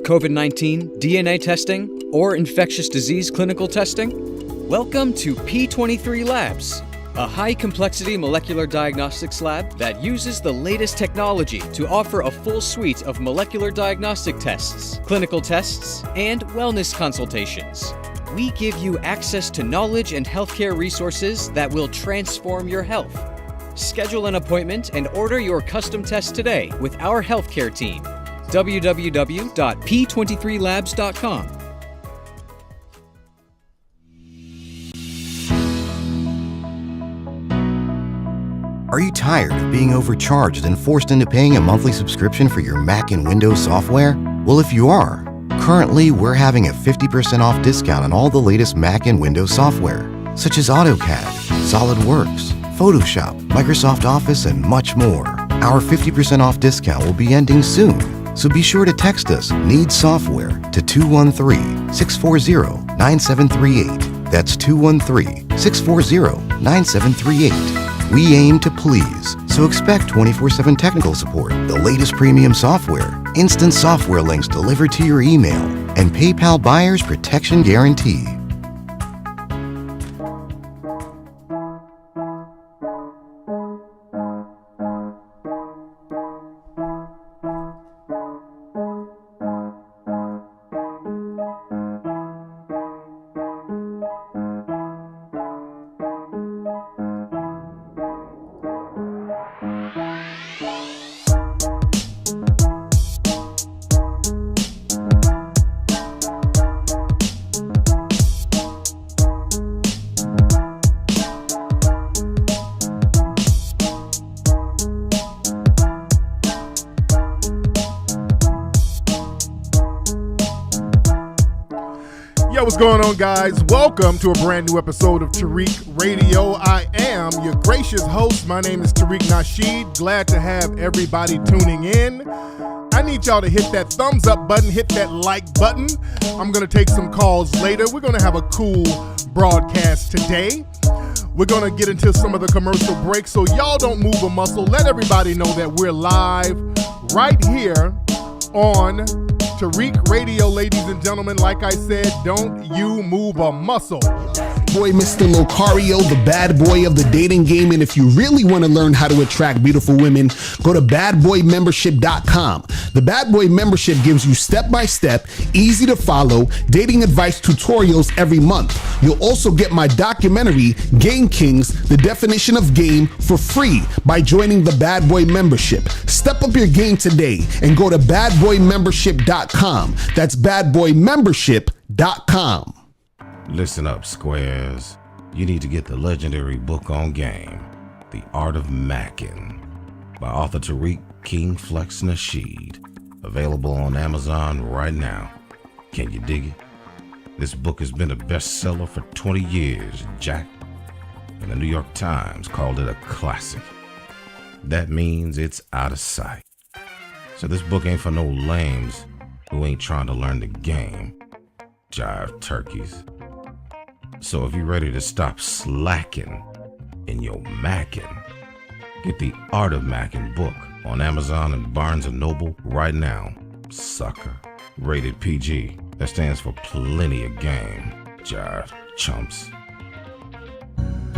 COVID-19, DNA testing, or infectious disease clinical testing? Welcome to P23 Labs, a high-complexity molecular diagnostics lab that uses the latest technology to offer a full suite of molecular diagnostic tests, clinical tests, and wellness consultations. We give you access to knowledge and healthcare resources that will transform your health. Schedule an appointment and order your custom test today with our healthcare team. www.p23labs.com. Are you tired of being overcharged and forced into paying a monthly subscription for your Mac and Windows software? Well, if you are, currently we're having a 50% off discount on all the latest Mac and Windows software, such as AutoCAD, SolidWorks, Photoshop, Microsoft Office, and much more. Our 50% off discount will be ending soon, so be sure to text us "Need Software" to 213-640-9738. That's 213-640-9738. We aim to please, so expect 24/7 technical support, the latest premium software, instant software links delivered to your email, and PayPal Buyer's Protection Guarantee. Yo, what's going on, guys? Welcome to a brand new episode of Tariq Radio. I am your gracious host. My name is Tariq Nasheed. Glad to have everybody tuning in. I need y'all to hit that thumbs up button, hit that like button. I'm going to take some calls later. We're going to have a cool broadcast today. We're going to get into some of the commercial breaks, so y'all don't move a muscle. Let everybody know that we're live right here on Tariq Radio, ladies and gentlemen. Like I said, don't you move a muscle. Boy, Mr. Locario, the bad boy of the dating game. And if you really want to learn how to attract beautiful women, go to badboymembership.com. The Bad Boy Membership gives you step-by-step, easy to follow dating advice tutorials every month. You'll also get my documentary, Game Kings, The Definition of Game, for free by joining the Bad Boy Membership. Step up your game today and go to badboymembership.com. That's badboymembership.com. Listen up, squares. You need to get the legendary book on game, The Art of Mackin', by author Tariq King Flex Nasheed. Available on Amazon right now. Can you dig it? This book has been a bestseller for 20 years, Jack. And the New York Times called it a classic. That means it's out of sight. So this book ain't for no lames who ain't trying to learn the game. Jive turkeys. So if you're ready to stop slacking in your mackin', get the Art of Mackin' book on Amazon and Barnes & Noble right now, sucker. Rated PG. That stands for plenty of game, jive chumps.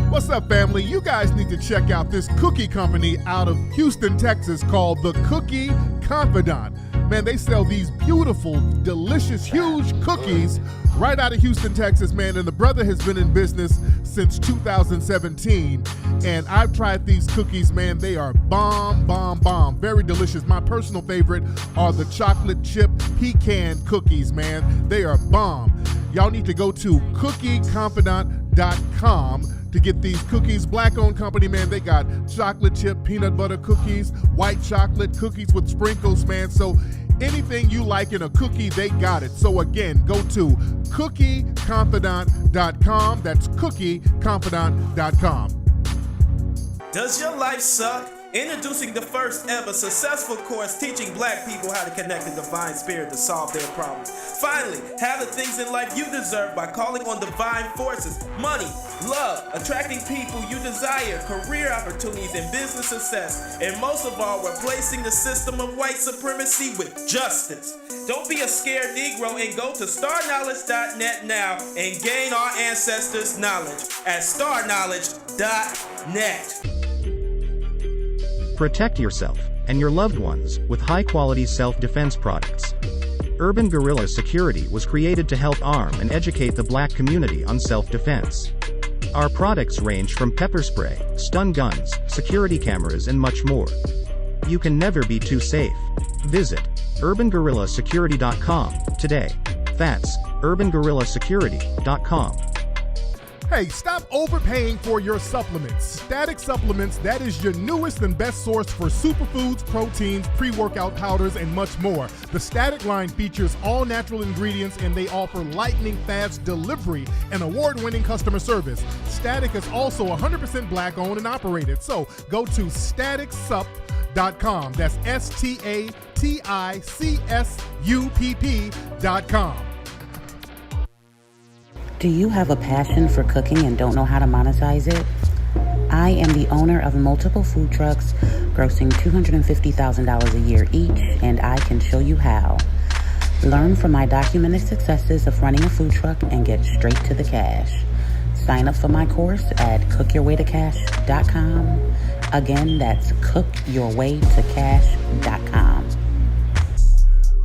What's up, family? You guys need to check out this cookie company out of Houston, Texas called The Cookie Confidant. Man, they sell these beautiful, delicious, huge cookies right out of Houston, Texas, man. And the brother has been in business since 2017. And I've tried these cookies, man. They are bomb, bomb, bomb. Very delicious. My personal favorite are the chocolate chip pecan cookies, man. They are bomb. Y'all need to go to cookieconfidant.com to get these cookies. Black-owned company, man. They got chocolate chip peanut butter cookies, white chocolate cookies with sprinkles, man. So anything you like in a cookie, they got it. So again, go to cookieconfidant.com. That's cookieconfidant.com. Does your life suck? Introducing the first ever successful course teaching black people how to connect the divine spirit to solve their problems. Finally, have the things in life you deserve by calling on divine forces, money, love, attracting people you desire, career opportunities, and business success. And most of all, replacing the system of white supremacy with justice. Don't be a scared Negro and go to starknowledge.net now and gain our ancestors' knowledge at starknowledge.net. Protect yourself and your loved ones with high-quality self-defense products. Urban Guerrilla Security was created to help arm and educate the black community on self-defense. Our products range from pepper spray, stun guns, security cameras, and much more. You can never be too safe. Visit urbanguerrillasecurity.com today. That's urbanguerrillasecurity.com. Hey, stop overpaying for your supplements. Static Supplements, that is your newest and best source for superfoods, proteins, pre-workout powders, and much more. The Static line features all natural ingredients and they offer lightning-fast delivery and award-winning customer service. Static is also 100% black-owned and operated, so go to staticsupp.com. That's STATICSUPP.com. Do you have a passion for cooking and don't know how to monetize it? I am the owner of multiple food trucks, grossing $250,000 a year each, and I can show you how. Learn from my documented successes of running a food truck and get straight to the cash. Sign up for my course at cookyourwaytocash.com. Again, that's cookyourwaytocash.com.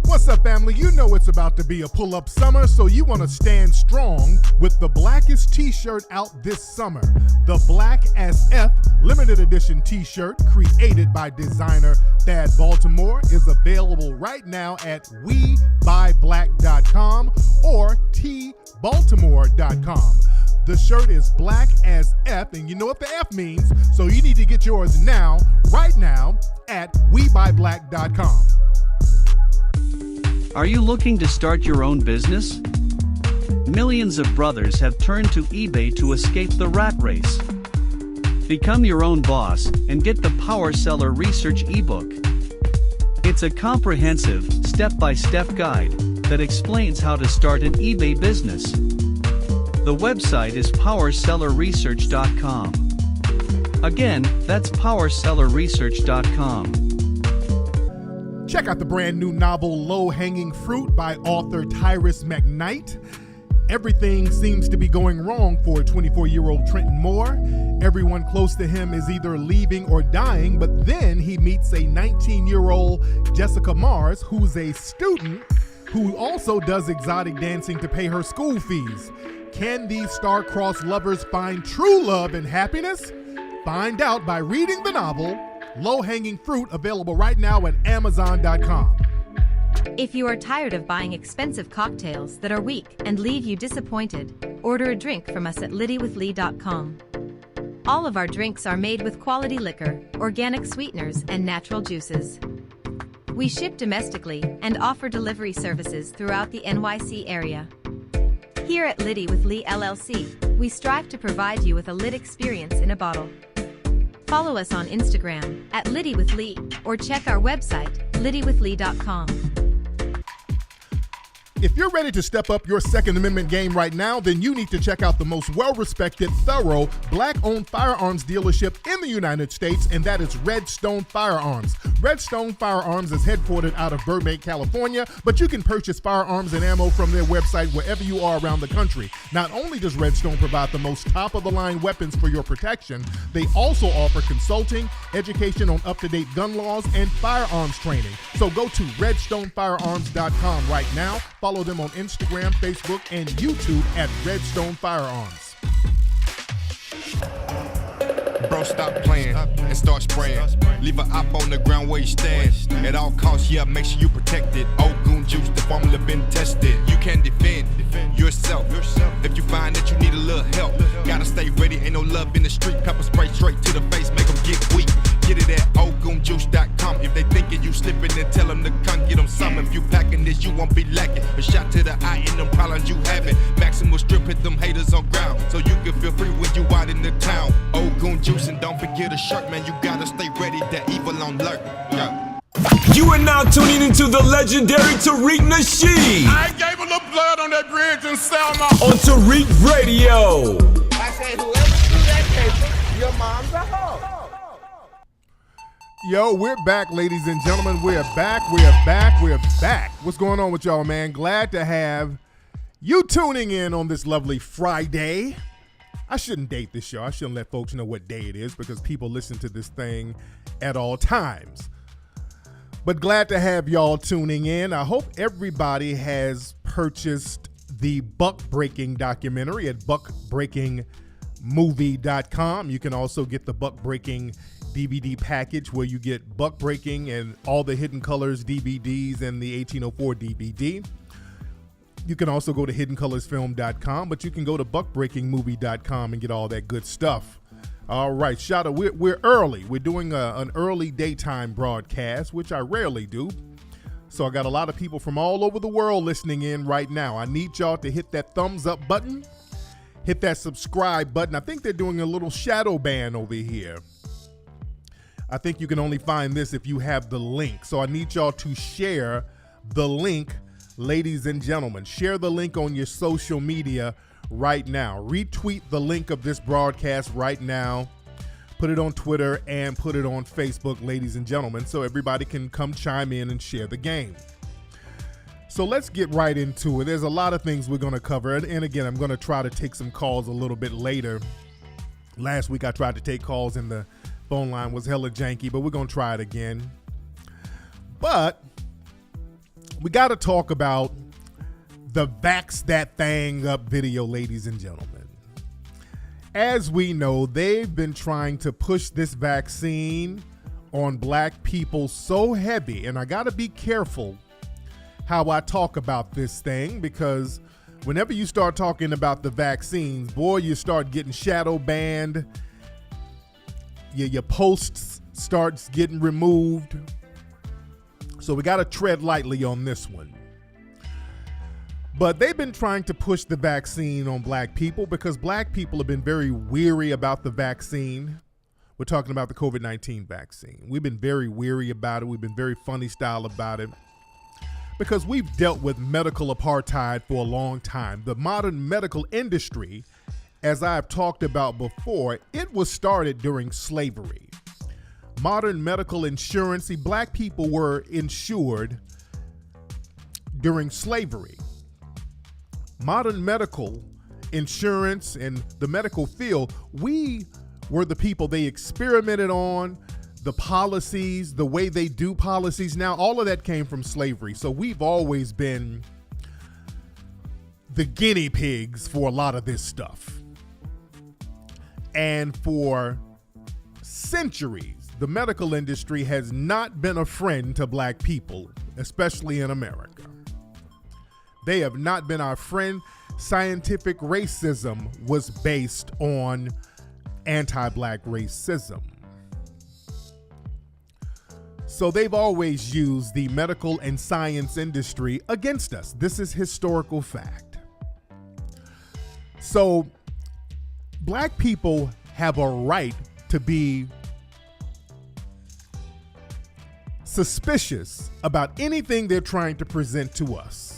What's up, family? You know it's about to be a pull-up summer, so you want to stand strong with the blackest t-shirt out this summer. The Black as F limited edition t-shirt created by designer Thad Baltimore is available right now at WeBuyBlack.com or TBaltimore.com. The shirt is black as F, and you know what the F means, so you need to get yours now, right now, at WeBuyBlack.com. Are you looking to start your own business? Millions of brothers have turned to eBay to escape the rat race. Become your own boss and get the Power Seller Research ebook. It's a comprehensive, step-by-step guide that explains how to start an eBay business. The website is powersellerresearch.com. Again, that's powersellerresearch.com. Check out the brand new novel Low Hanging Fruit by author Tyrus McKnight. Everything seems to be going wrong for 24-year-old Trenton Moore. Everyone close to him is either leaving or dying, but then he meets a 19-year-old Jessica Mars, who's a student who also does exotic dancing to pay her school fees. Can these star-crossed lovers find true love and happiness? Find out by reading the novel Low Hanging Fruit, available right now at Amazon.com. If you are tired of buying expensive cocktails that are weak and leave you disappointed, order a drink from us at LiddyWithLee.com. All of our drinks are made with quality liquor, organic sweeteners, and natural juices. We ship domestically and offer delivery services throughout the NYC area. Here at Liddy with Lee LLC, we strive to provide you with a lit experience in a bottle. Follow us on Instagram at Liddy with Lee or check our website, LiddyWithLee.com. If you're ready to step up your Second Amendment game right now, then you need to check out the most well-respected, thorough, black-owned firearms dealership in the United States, and that is Redstone Firearms. Redstone Firearms is headquartered out of Burbank, California, but you can purchase firearms and ammo from their website wherever you are around the country. Not only does Redstone provide the most top-of-the-line weapons for your protection, they also offer consulting, education on up-to-date gun laws, and firearms training. So go to redstonefirearms.com right now. Follow them on Instagram, Facebook, and YouTube at Redstone Firearms. Bro, stop playing and start spraying. Leave an op on the ground where you stand. At all costs, yeah, make sure you protect it. Old goon juice, the formula been tested. You can defend, you yourself. If you find that you need a little help, gotta stay ready, ain't no love in the street. Pepper spray straight to the face, make them get weak. Get it at oldgoonjuice.com. If they thinking you slipping, then tell them to come get them some. If you packing this, you won't be lacking. A shot to the eye in them problems you having. Maximal strip, hit them haters on ground, so you can feel free when you out in the town. Old Goon Juice, and don't forget a shirt, man. You gotta stay ready, that evil on alert. Yeah. You are now tuning into the legendary Tariq Nasheed. I gave a little blood on that bridge in Selma. On Tariq Radio. I said, whoever threw that paper, your mom's a hoe. Yo, we're back, ladies and gentlemen. We're back. What's going on with y'all, man? Glad to have you tuning in on this lovely Friday. I shouldn't date this show. I shouldn't let folks know what day it is because people listen to this thing at all times. But glad to have y'all tuning in. I hope everybody has purchased the Buck Breaking documentary at buckbreakingmovie.com. You can also get the Buck Breaking DVD package where you get Buck Breaking and all the Hidden Colors DVDs and the 1804 DVD. You can also go to hiddencolorsfilm.com, but you can go to buckbreakingmovie.com and get all that good stuff. All right, shout out. We're early. We're doing an early daytime broadcast, which I rarely do. So I got a lot of people from all over the world listening in right now. I need y'all to hit that thumbs up button, hit that subscribe button. I think they're doing a little shadow ban over here. I think you can only find this if you have the link. So I need y'all to share the link, ladies and gentlemen. Share the link on your social media right now. Retweet the link of this broadcast right now. Put it on Twitter and put it on Facebook, ladies and gentlemen, so everybody can come chime in and share the game. So let's get right into it. There's a lot of things we're going to cover. And again, I'm going to try to take some calls a little bit later. Last week I tried to take calls and the phone line was hella janky, but we're going to try it again. But we got to talk about the Vax That Thang Up video, ladies and gentlemen. As we know, they've been trying to push this vaccine on black people so heavy, and I got to be careful how I talk about this thing, because whenever you start talking about the vaccines, boy, you start getting shadow banned. Your posts starts getting removed. So we got to tread lightly on this one. But they've been trying to push the vaccine on black people because black people have been very weary about the vaccine. We're talking about the COVID-19 vaccine. We've been very weary about it. We've been very funny style about it because we've dealt with medical apartheid for a long time. The modern medical industry, as I've talked about before, it was started during slavery. Modern medical insurance, see, black people were insured during slavery. Modern medical insurance and the medical field, we were the people they experimented on, the policies, the way they do policies now, all of that came from slavery. So we've always been the guinea pigs for a lot of this stuff. And for centuries, the medical industry has not been a friend to black people, especially in America. They have not been our friend. Scientific racism was based on anti-black racism. So they've always used the medical and science industry against us. This is historical fact. So black people have a right to be suspicious about anything they're trying to present to us.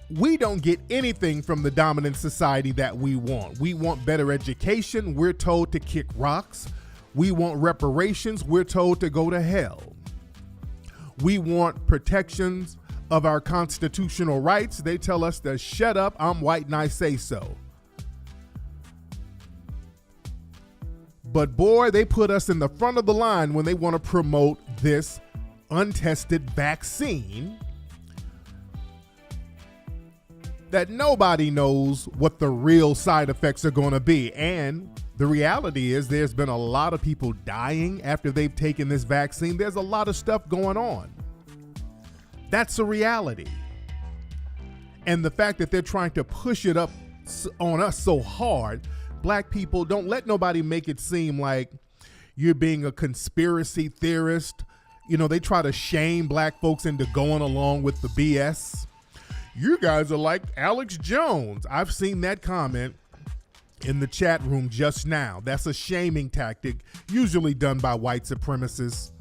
We don't get anything from the dominant society that we want. We want better education. We're told to kick rocks. We want reparations. We're told to go to hell. We want protections of our constitutional rights. They tell us to shut up. I'm white and I say so. But boy, they put us in the front of the line when they want to promote this untested vaccine that nobody knows what the real side effects are going to be. And the reality is there's been a lot of people dying after they've taken this vaccine. There's a lot of stuff going on. That's a reality. And the fact that they're trying to push it up on us so hard, black people, don't let nobody make it seem like you're being a conspiracy theorist. You know, they try to shame black folks into going along with the BS. You guys are like Alex Jones. I've seen that comment in the chat room just now. That's a shaming tactic, usually done by white supremacists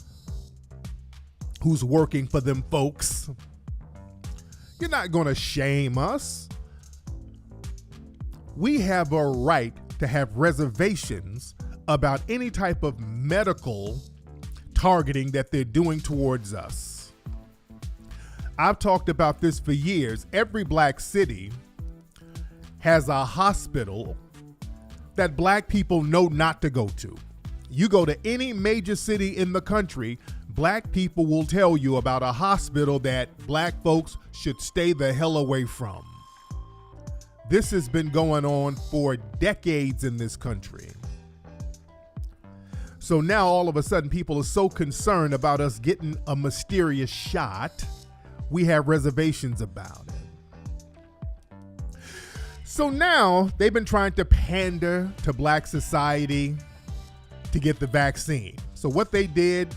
who's working for them folks. You're not going to shame us. We have a right to have reservations about any type of medical targeting that they're doing towards us. I've talked about this for years. Every black city has a hospital that black people know not to go to. You go to any major city in the country, black people will tell you about a hospital that black folks should stay the hell away from. This has been going on for decades in this country. So now all of a sudden people are so concerned about us getting a mysterious shot, we have reservations about it. So now they've been trying to pander to black society to get the vaccine. So what they did,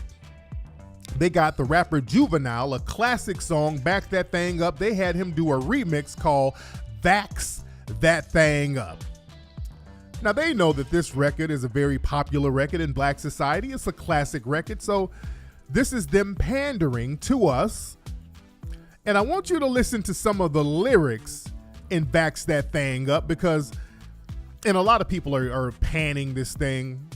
they got the rapper Juvenile, a classic song, Back That Thing Up. They had him do a remix called Vax That Thing Up. Now they know that this record is a very popular record in black society. It's a classic record. So this is them pandering to us. And I want you to listen to some of the lyrics in Vax That Thing Up, because, and a lot of people are panning this thing.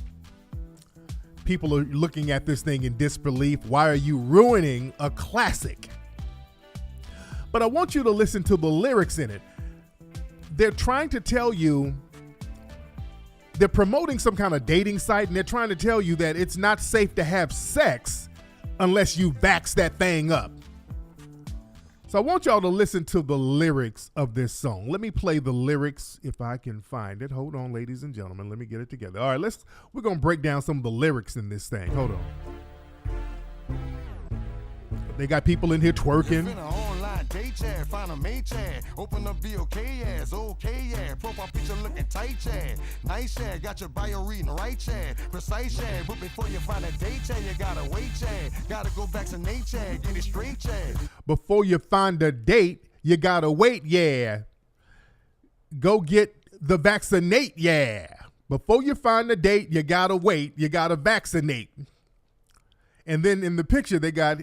People are looking at this thing in disbelief. Why are you ruining a classic? But I want you to listen to the lyrics in it. They're trying to tell you, they're promoting some kind of dating site, and they're trying to tell you that it's not safe to have sex unless you vax that thing up. So I want y'all to listen to the lyrics of this song. Let me play the lyrics if I can find it. Hold on, ladies and gentlemen. Let me get it together. All right, we're going to break down some of the lyrics in this thing. Hold on. They got people in here twerking. Day chat, find a mate chat, open up the okay profile picture looking tight chat, nice chat, got your bio reading right chat, precise chat, but before you find a date chat, you gotta wait chat, gotta go vaccinate chat, get it straight chat. Before you find a date, you gotta wait, yeah. Go get the vaccinate, yeah. Before you find a date, you gotta wait, you gotta vaccinate. And then in the picture, they got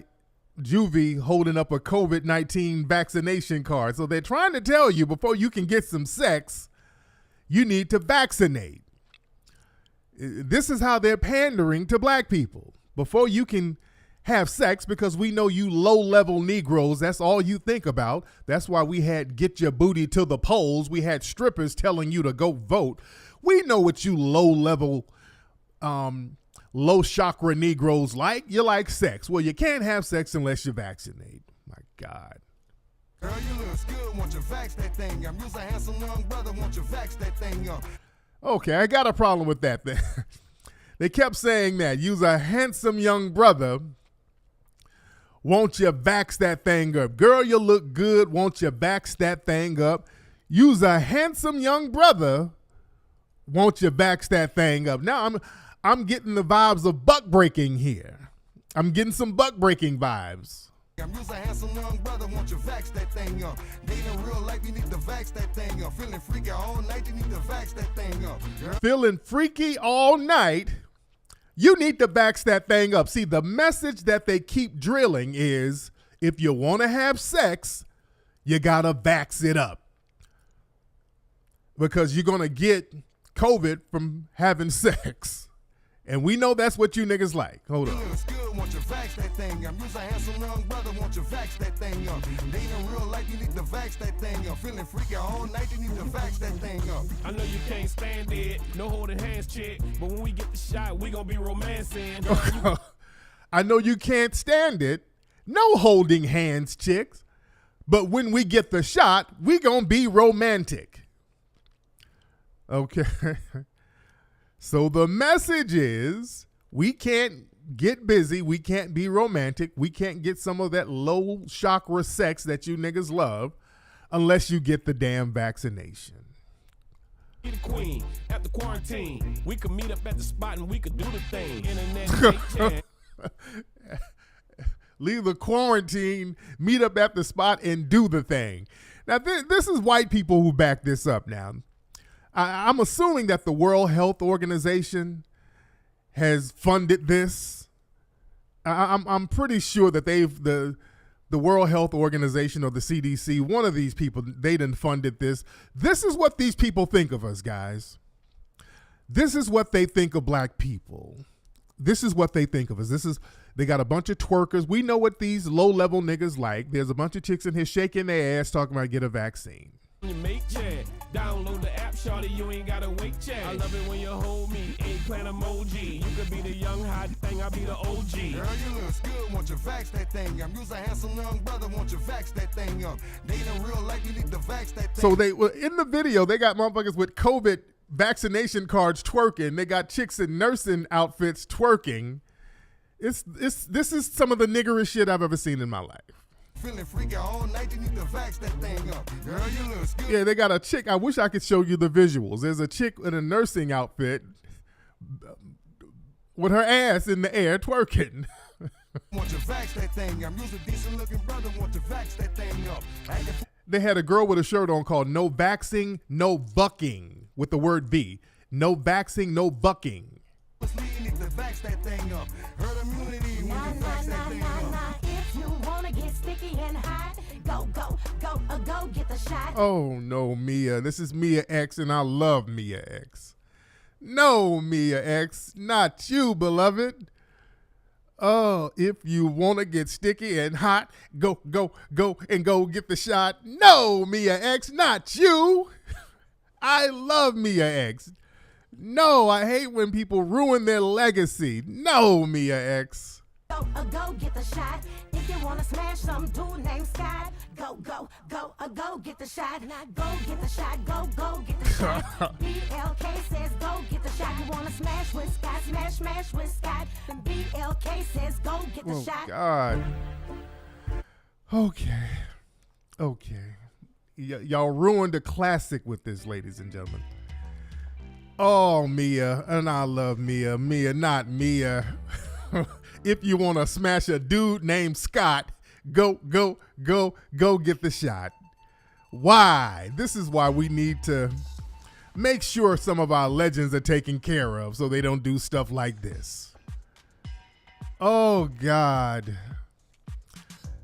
Juvie holding up a COVID-19 vaccination card. So they're trying to tell you before you can get some sex, you need to vaccinate. This is how they're pandering to black people. Before you can have sex, because we know you low-level Negroes, that's all you think about. That's why we had get your booty to the polls. We had strippers telling you to go vote. We know what you low-level low chakra Negroes like. You like sex. Well, you can't have sex unless you vaccinate. My God. Girl, you look good, want you vax that thing up. You's a handsome young brother, want you vax that thing up. Okay, I got a problem with that thing. They kept saying that. You's a handsome young brother, won't you vax that thing up? Girl, you look good, won't you vax that thing up? You's a handsome young brother, won't you vax that thing up? Now I'm getting the vibes of buck breaking here. I'm getting some buck breaking vibes. I'm just a handsome young brother, want you vax that thing up. Dating real life, you need to vax that thing up. Feeling freaky all night, you need to vax that thing up. Feeling freaky all night, you need to vax that thing up. See, the message that they keep drilling is, if you want to have sex, you gotta vax it up. Because you're gonna get COVID from having sex. And we know that's what you niggas like. Hold on. Good, want you vax that thing up. You's a handsome young brother, want you vax that thing up. Dating real life, you need to vax that thing up. Feeling freaky all night, you need to vax that thing up. I know you can't stand it, no holding hands, chick. But when we get the shot, we gonna be romancing. I know you can't stand it, no holding hands, chicks. But when we get the shot, we gonna be romantic. Okay. So the message is, we can't get busy. We can't be romantic. We can't get some of that low chakra sex that you niggas love unless you get the damn vaccination. The queen after quarantine. We could meet up at the spot and we could do the thing. Internet. Leave the quarantine, meet up at the spot, and do the thing. Now, this is white people who back this up now. I'm assuming that the World Health Organization has funded this. I'm pretty sure that the World Health Organization or the CDC, one of these people, they done funded this. This is what these people think of us, guys. This is what they think of black people. This is what they think of us. They got a bunch of twerkers. We know what these low-level niggas like. There's a bunch of chicks in here shaking their ass talking about get a vaccine. You make chat. Download the app, shorty, you ain't gotta wait chat. I love it when you hold me, eggplant emoji. You could be the young hot thing, I'll be the OG. Girl, you look good, won't you vax that thing up? You's a handsome young brother, won't you vax that thing up? Dating real life, you need to vax that thing. So in the video, they got motherfuckers with COVID vaccination cards twerking. They got chicks in nursing outfits twerking. This is some of the niggerish shit I've ever seen in my life. Feeling freaky all night, you need to vax that thing up. Girl, you look good. Yeah, they got a chick. I wish I could show you the visuals. There's a chick in a nursing outfit with her ass in the air twerking. Want you vax that thing up? You's a decent looking brother, want you vax that thing up? They had a girl with a shirt on called "No Vaxing, No Bucking" with the word "B." No vaxing, no bucking. You need to vax that thing up. Herd immunity when you vax that thing up. If you wanna get sticky and hot, go get the shot. Oh no, Mia. This is Mia X, and I love Mia X. No, Mia X, not you, beloved. Oh, if you want to get sticky and hot, go get the shot. No, Mia X, not you. I love Mia X. No, I hate when people ruin their legacy. No, Mia X. Go get the shot. If you wanna smash some dude named Scott, go get the shot. Now go get the shot. Go get the shot. BLK says go get the shot. You wanna smash with Scott? Smash with Scott. Then BLK says go get the shot. God. Okay. Y'all ruined a classic with this, ladies and gentlemen. Oh, Mia, and I love Mia. Mia, not Mia. If you want to smash a dude named Scott, go get the shot. Why? This is why we need to make sure some of our legends are taken care of so they don't do stuff like this. Oh, God.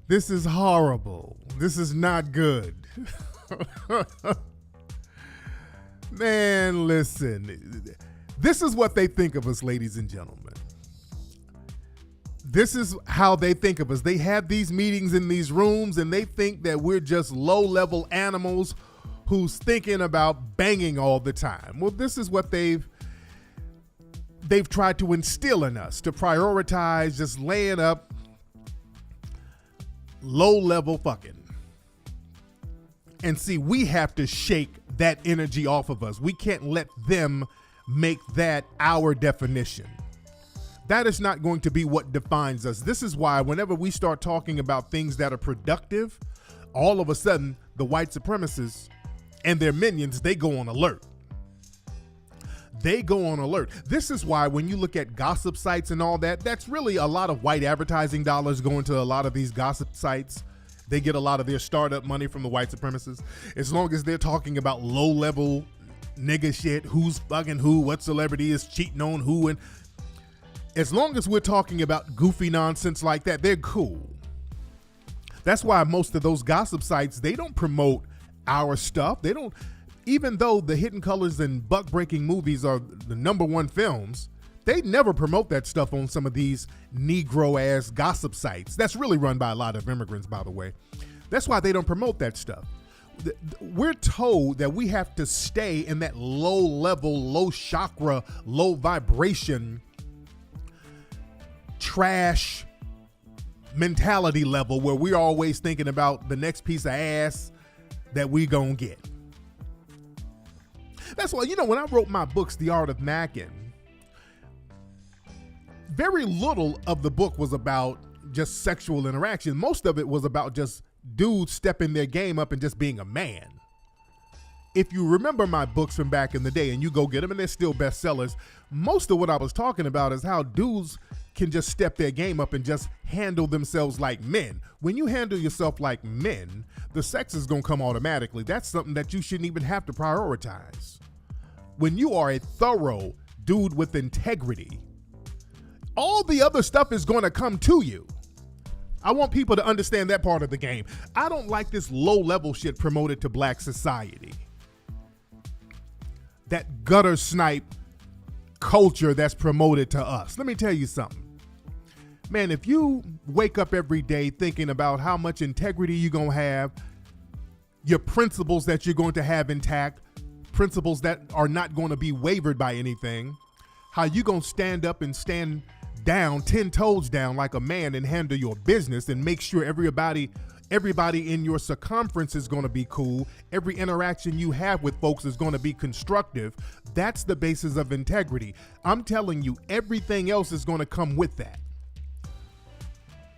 This is horrible. This is not good. Man, listen. This is what they think of us, ladies and gentlemen. This is how they think of us. They have these meetings in these rooms and they think that we're just low-level animals who's thinking about banging all the time. Well, this is what they've tried to instill in us, to prioritize just laying up low-level fucking. And see, we have to shake that energy off of us. We can't let them make that our definition. That is not going to be what defines us. This is why whenever we start talking about things that are productive, all of a sudden the white supremacists and their minions, they go on alert. They go on alert. This is why when you look at gossip sites and all that, that's really a lot of white advertising dollars going to a lot of these gossip sites. They get a lot of their startup money from the white supremacists. As long as they're talking about low-level nigga shit, who's fucking who, what celebrity is cheating on who, and as long as we're talking about goofy nonsense like that, they're cool. That's why most of those gossip sites, they don't promote our stuff. They don't, even though the Hidden Colors and Buck Breaking movies are the #1 films, they never promote that stuff on some of these Negro-ass gossip sites. That's really run by a lot of immigrants, by the way. That's why they don't promote that stuff. We're told that we have to stay in that low-level, low-chakra, low-vibration, trash mentality level where we're always thinking about the next piece of ass that we gonna get. That's why, when I wrote my books, The Art of Mackin', very little of the book was about just sexual interaction. Most of it was about just dudes stepping their game up and just being a man. If you remember my books from back in the day and you go get them and they're still bestsellers, most of what I was talking about is how dudes can just step their game up and just handle themselves like men. When you handle yourself like men, the sex is going to come automatically. That's something that you shouldn't even have to prioritize. When you are a thorough dude with integrity, all the other stuff is going to come to you. I want people to understand that part of the game. I don't like this low-level shit promoted to black society. That gutter snipe culture that's promoted to us. Let me tell you something. Man, if you wake up every day thinking about how much integrity you're going to have, your principles that you're going to have intact, principles that are not going to be wavered by anything, how you going to stand up and stand down, 10 toes down like a man and handle your business and make sure everybody in your circumference is going to be cool. Every interaction you have with folks is going to be constructive. That's the basis of integrity. I'm telling you, everything else is going to come with that.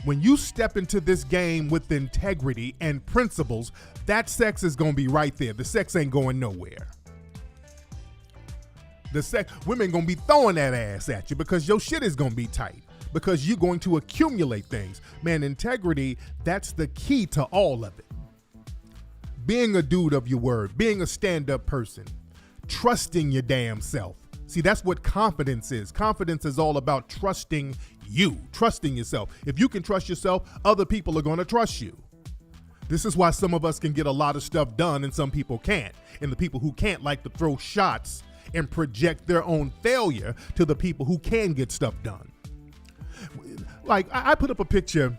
When you step into this game with integrity and principles, that sex is going to be right there. The sex ain't going nowhere. Women going to be throwing that ass at you because your shit is going to be tight, because you're going to accumulate things. Man, integrity, that's the key to all of it. Being a dude of your word, being a stand-up person, trusting your damn self. See, that's what confidence is. Confidence is all about trusting you, trusting yourself. If you can trust yourself, other people are going to trust you. This is why some of us can get a lot of stuff done and some people can't. And the people who can't like to throw shots and project their own failure to the people who can get stuff done. Like, I put up a picture.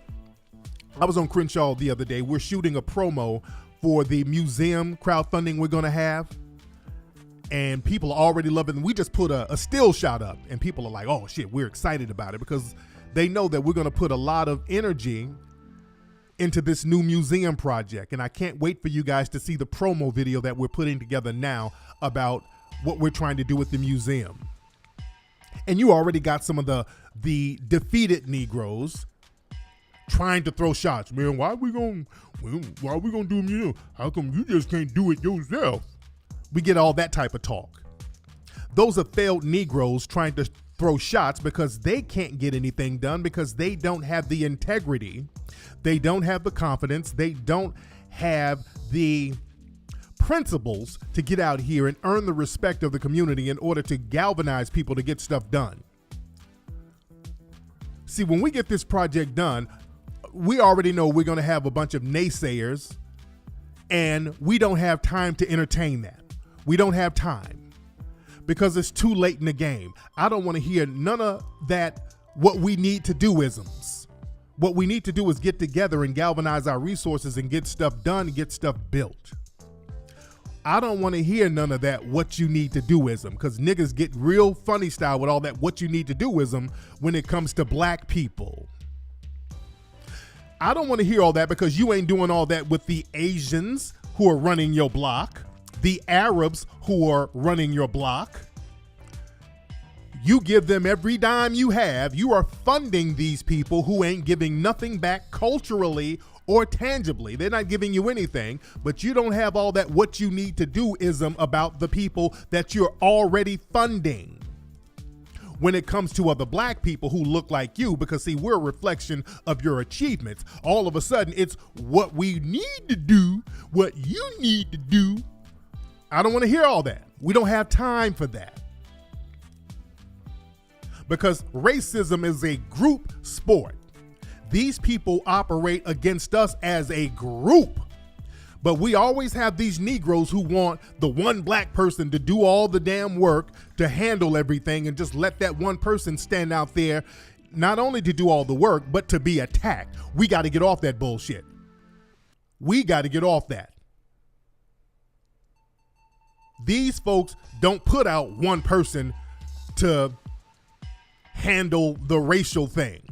I was on Crenshaw the other day. We're shooting a promo for the museum crowdfunding we're going to have. And people are already loving it. We just put a still shot up and people are like, oh shit, we're excited about it, because they know that we're going to put a lot of energy into this new museum project. And I can't wait for you guys to see the promo video that we're putting together now about what we're trying to do with the museum. And you already got some of the defeated Negroes trying to throw shots. Man, why are we gonna do a museum? How come you just can't do it yourself? We get all that type of talk. Those are failed Negroes trying to throw shots because they can't get anything done, because they don't have the integrity, they don't have the confidence, they don't have the principles to get out here and earn the respect of the community in order to galvanize people to get stuff done. See, when we get this project done, we already know we're going to have a bunch of naysayers, and we don't have time to entertain that. We don't have time because it's too late in the game. I don't want to hear none of that what we need to do isms. What we need to do is get together and galvanize our resources and get stuff done and get stuff built. I don't want to hear none of that what you need to do-ism, because niggas get real funny style with all that what you need to do-ism when it comes to black people. I don't want to hear all that because you ain't doing all that with the Asians who are running your block, the Arabs who are running your block. You give them every dime you have. You are funding these people who ain't giving nothing back culturally or tangibly. They're not giving you anything, but you don't have all that what you need to do-ism about the people that you're already funding. When it comes to other black people who look like you, because see, we're a reflection of your achievements. All of a sudden, it's what we need to do, what you need to do. I don't want to hear all that. We don't have time for that. Because racism is a group sport. These people operate against us as a group. But we always have these Negroes who want the one black person to do all the damn work, to handle everything, and just let that one person stand out there, not only to do all the work, but to be attacked. We got to get off that bullshit. We got to get off that. These folks don't put out one person to handle the racial thing.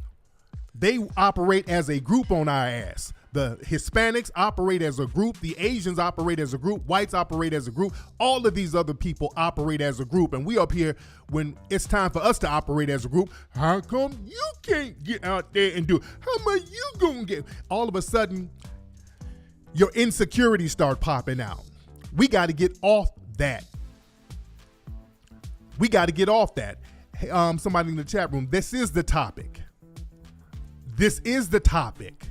They operate as a group on our ass. The Hispanics operate as a group. The Asians operate as a group. Whites operate as a group. All of these other people operate as a group. And we up here, when it's time for us to operate as a group, how come you can't get out there and do it? How much you gonna get? All of a sudden, your insecurities start popping out. We got to get off that. We got to get off that. Hey, somebody in the chat room, this is the topic. This is the topic.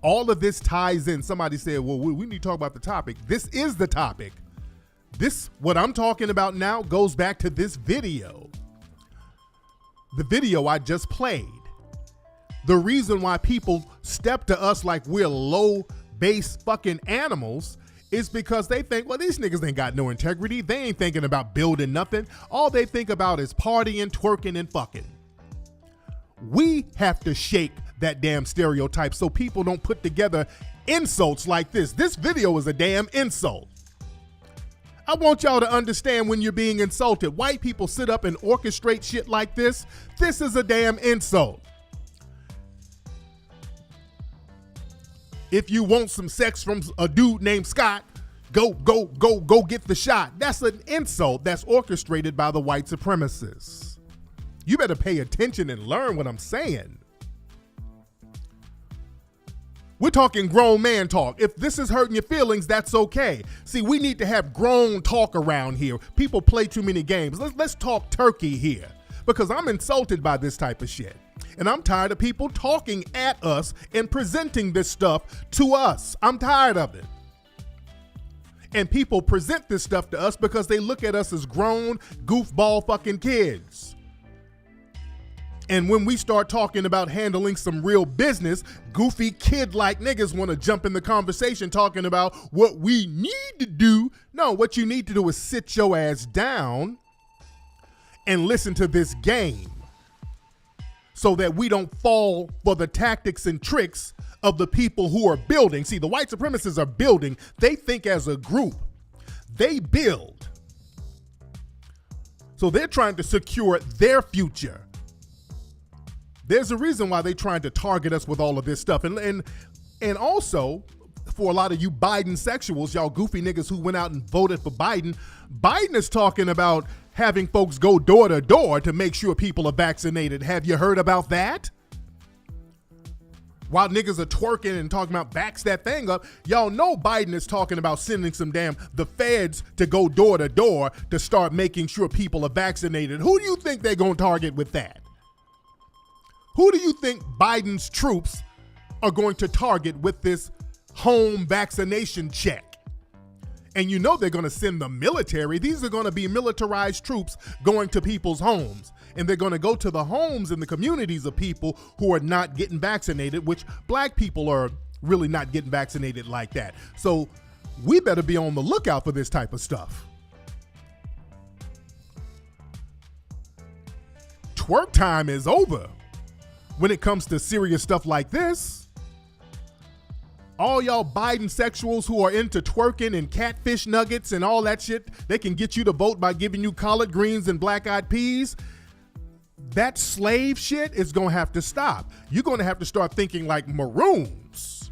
All of this ties in. Somebody said, well, we need to talk about the topic. This is the topic. This, what I'm talking about now, goes back to this video. The video I just played. The reason why people step to us like we're low base fucking animals is because they think, well, these niggas ain't got no integrity. They ain't thinking about building nothing. All they think about is partying, twerking, and fucking. We have to shake that damn stereotype so people don't put together insults like this. This video is a damn insult. I want y'all to understand when you're being insulted. White people sit up and orchestrate shit like this. This is a damn insult. If you want some sex from a dude named Scott, go get the shot. That's an insult that's orchestrated by the white supremacists. You better pay attention and learn what I'm saying. We're talking grown man talk. If this is hurting your feelings, that's okay. See, we need to have grown talk around here. People play too many games. Let's talk turkey here, because I'm insulted by this type of shit. And I'm tired of people talking at us and presenting this stuff to us. I'm tired of it. And people present this stuff to us because they look at us as grown, goofball fucking kids. And when we start talking about handling some real business, goofy kid-like niggas want to jump in the conversation talking about what we need to do. No, what you need to do is sit your ass down and listen to this game so that we don't fall for the tactics and tricks of the people who are building. See, the white supremacists are building. They think as a group. They build. So they're trying to secure their future. There's a reason why they're trying to target us with all of this stuff. And also, for a lot of you Biden sexuals, y'all goofy niggas who went out and voted for Biden, Biden is talking about having folks go door to door to make sure people are vaccinated. Have you heard about that? While niggas are twerking and talking about backs that thing up, y'all know Biden is talking about sending the feds to go door to door to start making sure people are vaccinated. Who do you think they're going to target with that? Who do you think Biden's troops are going to target with this home vaccination check? And you know they're going to send the military. These are going to be militarized troops going to people's homes. And they're going to go to the homes and the communities of people who are not getting vaccinated, which black people are really not getting vaccinated like that. So we better be on the lookout for this type of stuff. Twerk time is over when it comes to serious stuff like this. All y'all Biden sexuals who are into twerking and catfish nuggets and all that shit, they can get you to vote by giving you collard greens and black-eyed peas. That slave shit is going to have to stop. You're going to have to start thinking like maroons.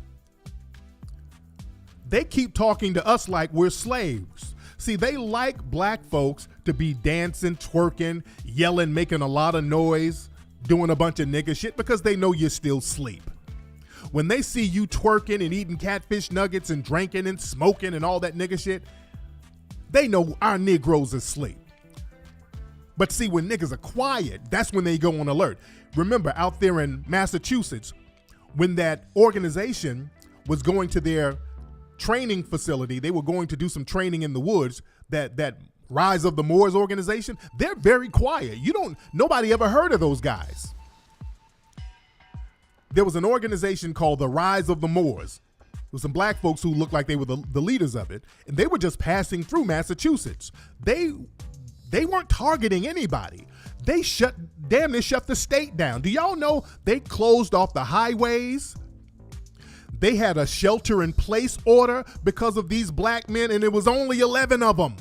They keep talking to us like we're slaves. See, they like black folks to be dancing, twerking, yelling, making a lot of noise, doing a bunch of nigga shit because they know you're still asleep. When they see you twerking and eating catfish nuggets and drinking and smoking and all that nigga shit, they know our Negroes are asleep. But see, when niggas are quiet, that's when they go on alert. Remember, out there in Massachusetts, when that organization was going to their training facility, they were going to do some training in the woods, that Rise of the Moors organization, they're very quiet. Nobody ever heard of those guys. There was an organization called the Rise of the Moors. There were some black folks who looked like they were the leaders of it, and they were just passing through Massachusetts. They weren't targeting anybody. They damn near shut the state down. Do y'all know they closed off the highways? They had a shelter in place order because of these black men, and it was only 11 of them.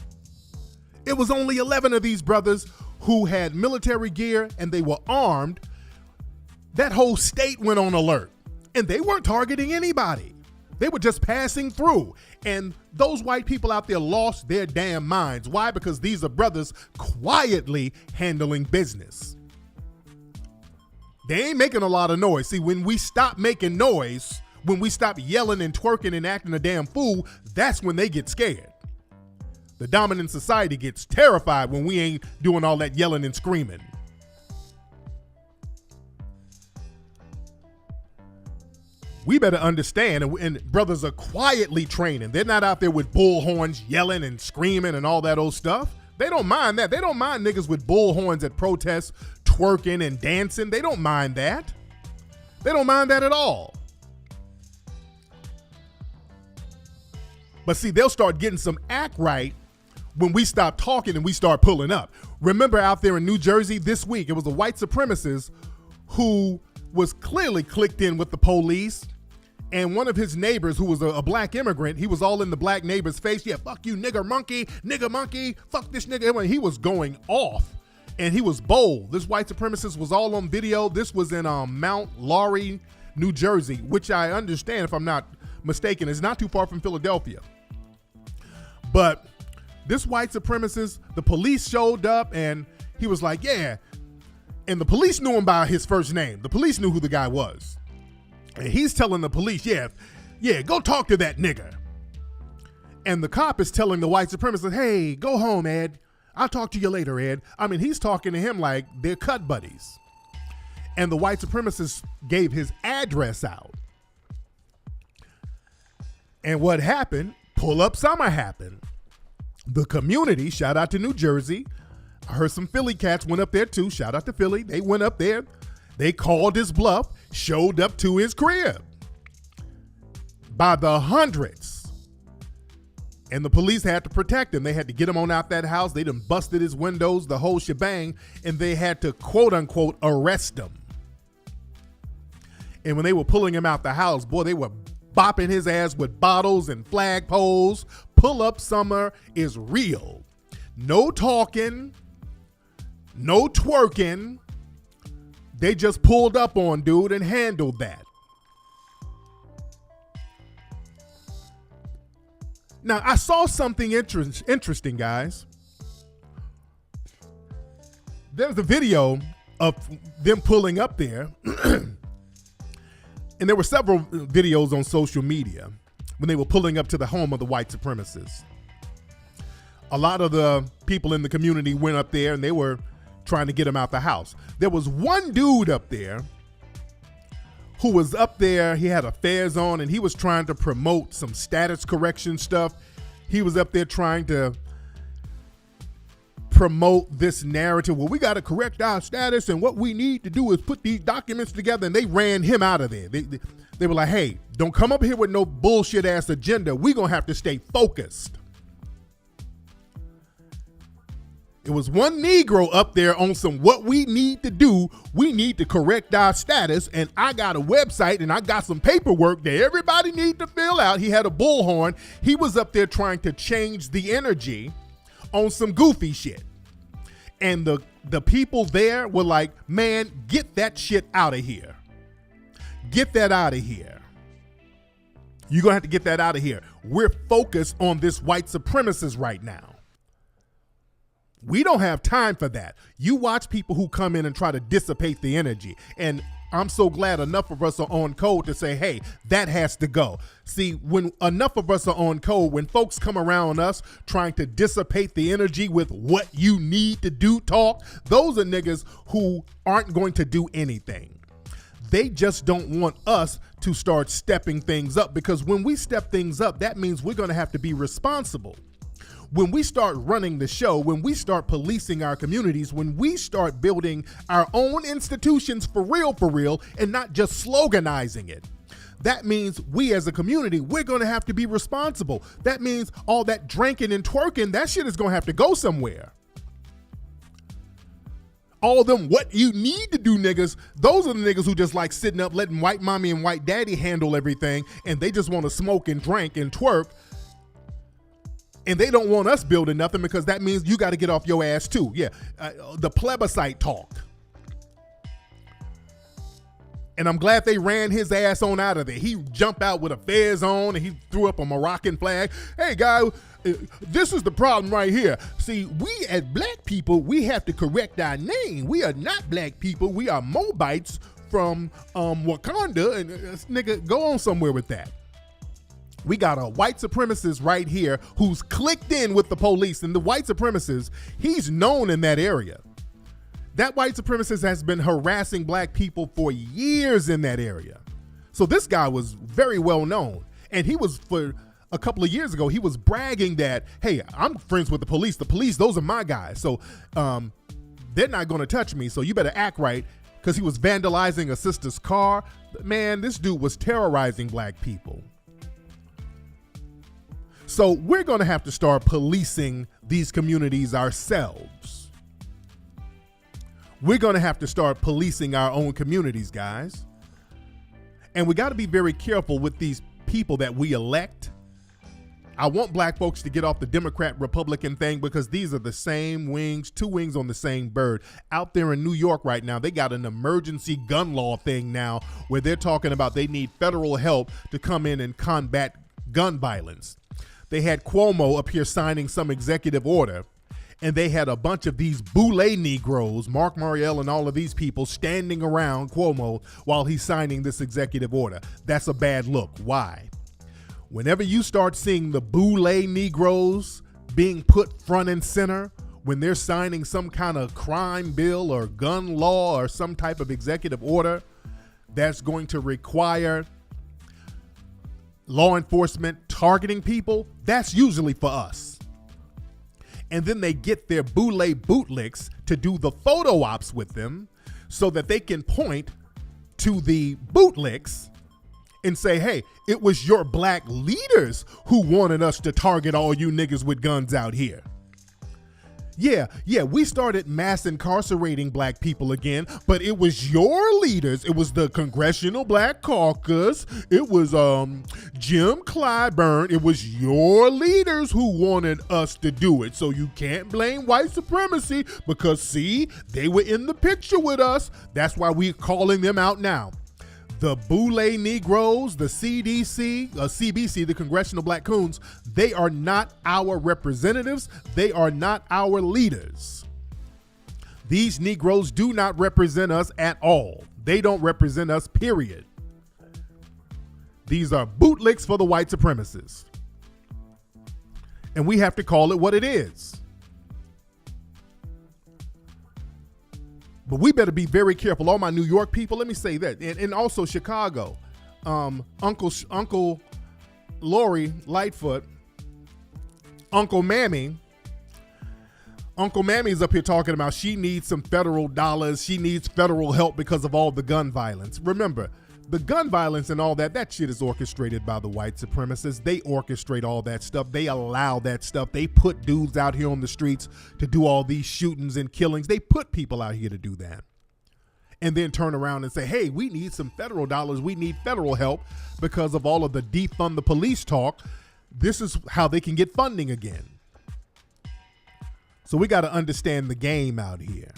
It was only 11 of these brothers who had military gear and they were armed. That whole state went on alert, and they weren't targeting anybody. They were just passing through. And those white people out there lost their damn minds. Why? Because these are brothers quietly handling business. They ain't making a lot of noise. See, when we stop making noise, When we stop yelling and twerking and acting a damn fool, that's when they get scared. The dominant society gets terrified when we ain't doing all that yelling and screaming. We better understand, and brothers are quietly training. They're not out there with bullhorns yelling and screaming and all that old stuff. They don't mind that. They don't mind niggas with bullhorns at protests, twerking and dancing. They don't mind that. They don't mind that at all. But see, they'll start getting some act right when we stop talking and we start pulling up. Remember out there in New Jersey this week, it was a white supremacist who was clearly clicked in with the police. And one of his neighbors, who was a black immigrant, he was all in the black neighbor's face. Yeah, fuck you, nigger monkey, fuck this nigga. He was going off, and he was bold. This white supremacist was all on video. This was in Mount Laurel, New Jersey, which I understand, if I'm not mistaken, is not too far from Philadelphia. But this white supremacist, the police showed up, and he was like, yeah. And the police knew him by his first name. The police knew who the guy was. And he's telling the police, yeah, go talk to that nigga. And the cop is telling the white supremacist, hey, go home, Ed. I'll talk to you later, Ed. I mean, he's talking to him like they're cut buddies. And the white supremacist gave his address out. And what happened? Pull-up summer happened. The community, shout out to New Jersey. I heard some Philly cats went up there too. Shout out to Philly. They went up there. They called his bluff, showed up to his crib by the hundreds. And the police had to protect him. They had to get him on out that house. They done busted his windows, the whole shebang, and they had to quote unquote arrest him. And when they were pulling him out the house, boy, they were bopping his ass with bottles and flagpoles. Pull-up summer is real. No talking, no twerking. They just pulled up on dude and handled that. Now, I saw something interesting, guys. There's a video of them pulling up there. And there were several videos on social media when they were pulling up to the home of the white supremacists. A lot of the people in the community went up there and they were trying to get him out the house. There was one dude up there who was up there. He had a fez on and he was trying to promote some status correction stuff. He was up there trying to promote this narrative. Well, we got to correct our status and what we need to do is put these documents together. And they ran him out of there. They were like, hey, don't come up here with no bullshit ass agenda. We're going to have to stay focused. It was one Negro up there on some what we need to do. We need to correct our status. And I got a website and I got some paperwork that everybody need to fill out. He had a bullhorn. He was up there trying to change the energy on some goofy shit. And the people there were like, man, get that shit out of here. Get that out of here. You're going to have to get that out of here. We're focused on this white supremacist right now. We don't have time for that. You watch people who come in and try to dissipate the energy. And I'm so glad enough of us are on code to say, hey, that has to go. See, when enough of us are on code, when folks come around us trying to dissipate the energy with what you need to do talk, those are niggas who aren't going to do anything. They just don't want us to start stepping things up, because when we step things up, that means we're going to have to be responsible. When we start running the show, when we start policing our communities, when we start building our own institutions for real, and not just sloganizing it, that means we as a community, we're going to have to be responsible. That means all that drinking and twerking, that shit is going to have to go somewhere. All of them, what you need to do niggas, those are the niggas who just like sitting up letting white mommy and white daddy handle everything, and they just want to smoke and drink and twerk. And they don't want us building nothing, because that means you got to get off your ass too. Yeah, the plebiscite talk. And I'm glad they ran his ass on out of there. He jumped out with a fez on and he threw up a Moroccan flag. Hey, guy, this is the problem right here. See, we as black people, we have to correct our name. We are not black people. We are Moabites from Wakanda, and nigga, go on somewhere with that. We got a white supremacist right here who's clicked in with the police, and the white supremacist, he's known in that area. That white supremacist has been harassing black people for years in that area. So this guy was very well known. And he was, for a couple of years ago, he was bragging that, hey, I'm friends with the police. The police, those are my guys. So they're not going to touch me. So you better act right, because he was vandalizing a sister's car. Man, this dude was terrorizing black people. So we're going to have to start policing these communities ourselves. We're going to have to start policing our own communities, guys. And we got to be very careful with these people that we elect. I want black folks to get off the Democrat-Republican thing, because these are the same wings, two wings on the same bird. Out there in New York right now, they got an emergency gun law thing now where they're talking about they need federal help to come in and combat gun violence. They had Cuomo up here signing some executive order, and they had a bunch of these boule Negroes, Mark Mariel and all of these people, standing around Cuomo while he's signing this executive order. That's a bad look. Why? Whenever you start seeing the boule Negroes being put front and center when they're signing some kind of crime bill or gun law or some type of executive order that's going to require law enforcement targeting people, that's usually for us. And then they get their boule bootlicks to do the photo ops with them so that they can point to the bootlicks and say, hey, it was your black leaders who wanted us to target all you niggas with guns out here. Yeah, we started mass incarcerating black people again, but it was your leaders. It was the Congressional Black Caucus. It was Jim Clyburn. It was your leaders who wanted us to do it. So you can't blame white supremacy, because, see, they were in the picture with us. That's why we're calling them out now. The boule Negroes, the CBC, the Congressional Black Coons, they are not our representatives. They are not our leaders. These Negroes do not represent us at all. They don't represent us, period. These are bootlicks for the white supremacists. And we have to call it what it is. But we better be very careful. All my New York people, let me say that. And also Chicago. Uncle Lori Lightfoot, Uncle Mammy is up here talking about she needs some federal dollars. She needs federal help because of all the gun violence. Remember, the gun violence and all that shit is orchestrated by the white supremacists. They orchestrate all that stuff. They allow that stuff. They put dudes out here on the streets to do all these shootings and killings. They put people out here to do that. And then turn around and say, hey, we need some federal dollars. We need federal help because of all of the defund the police talk. This is how they can get funding again. So we got to understand the game out here.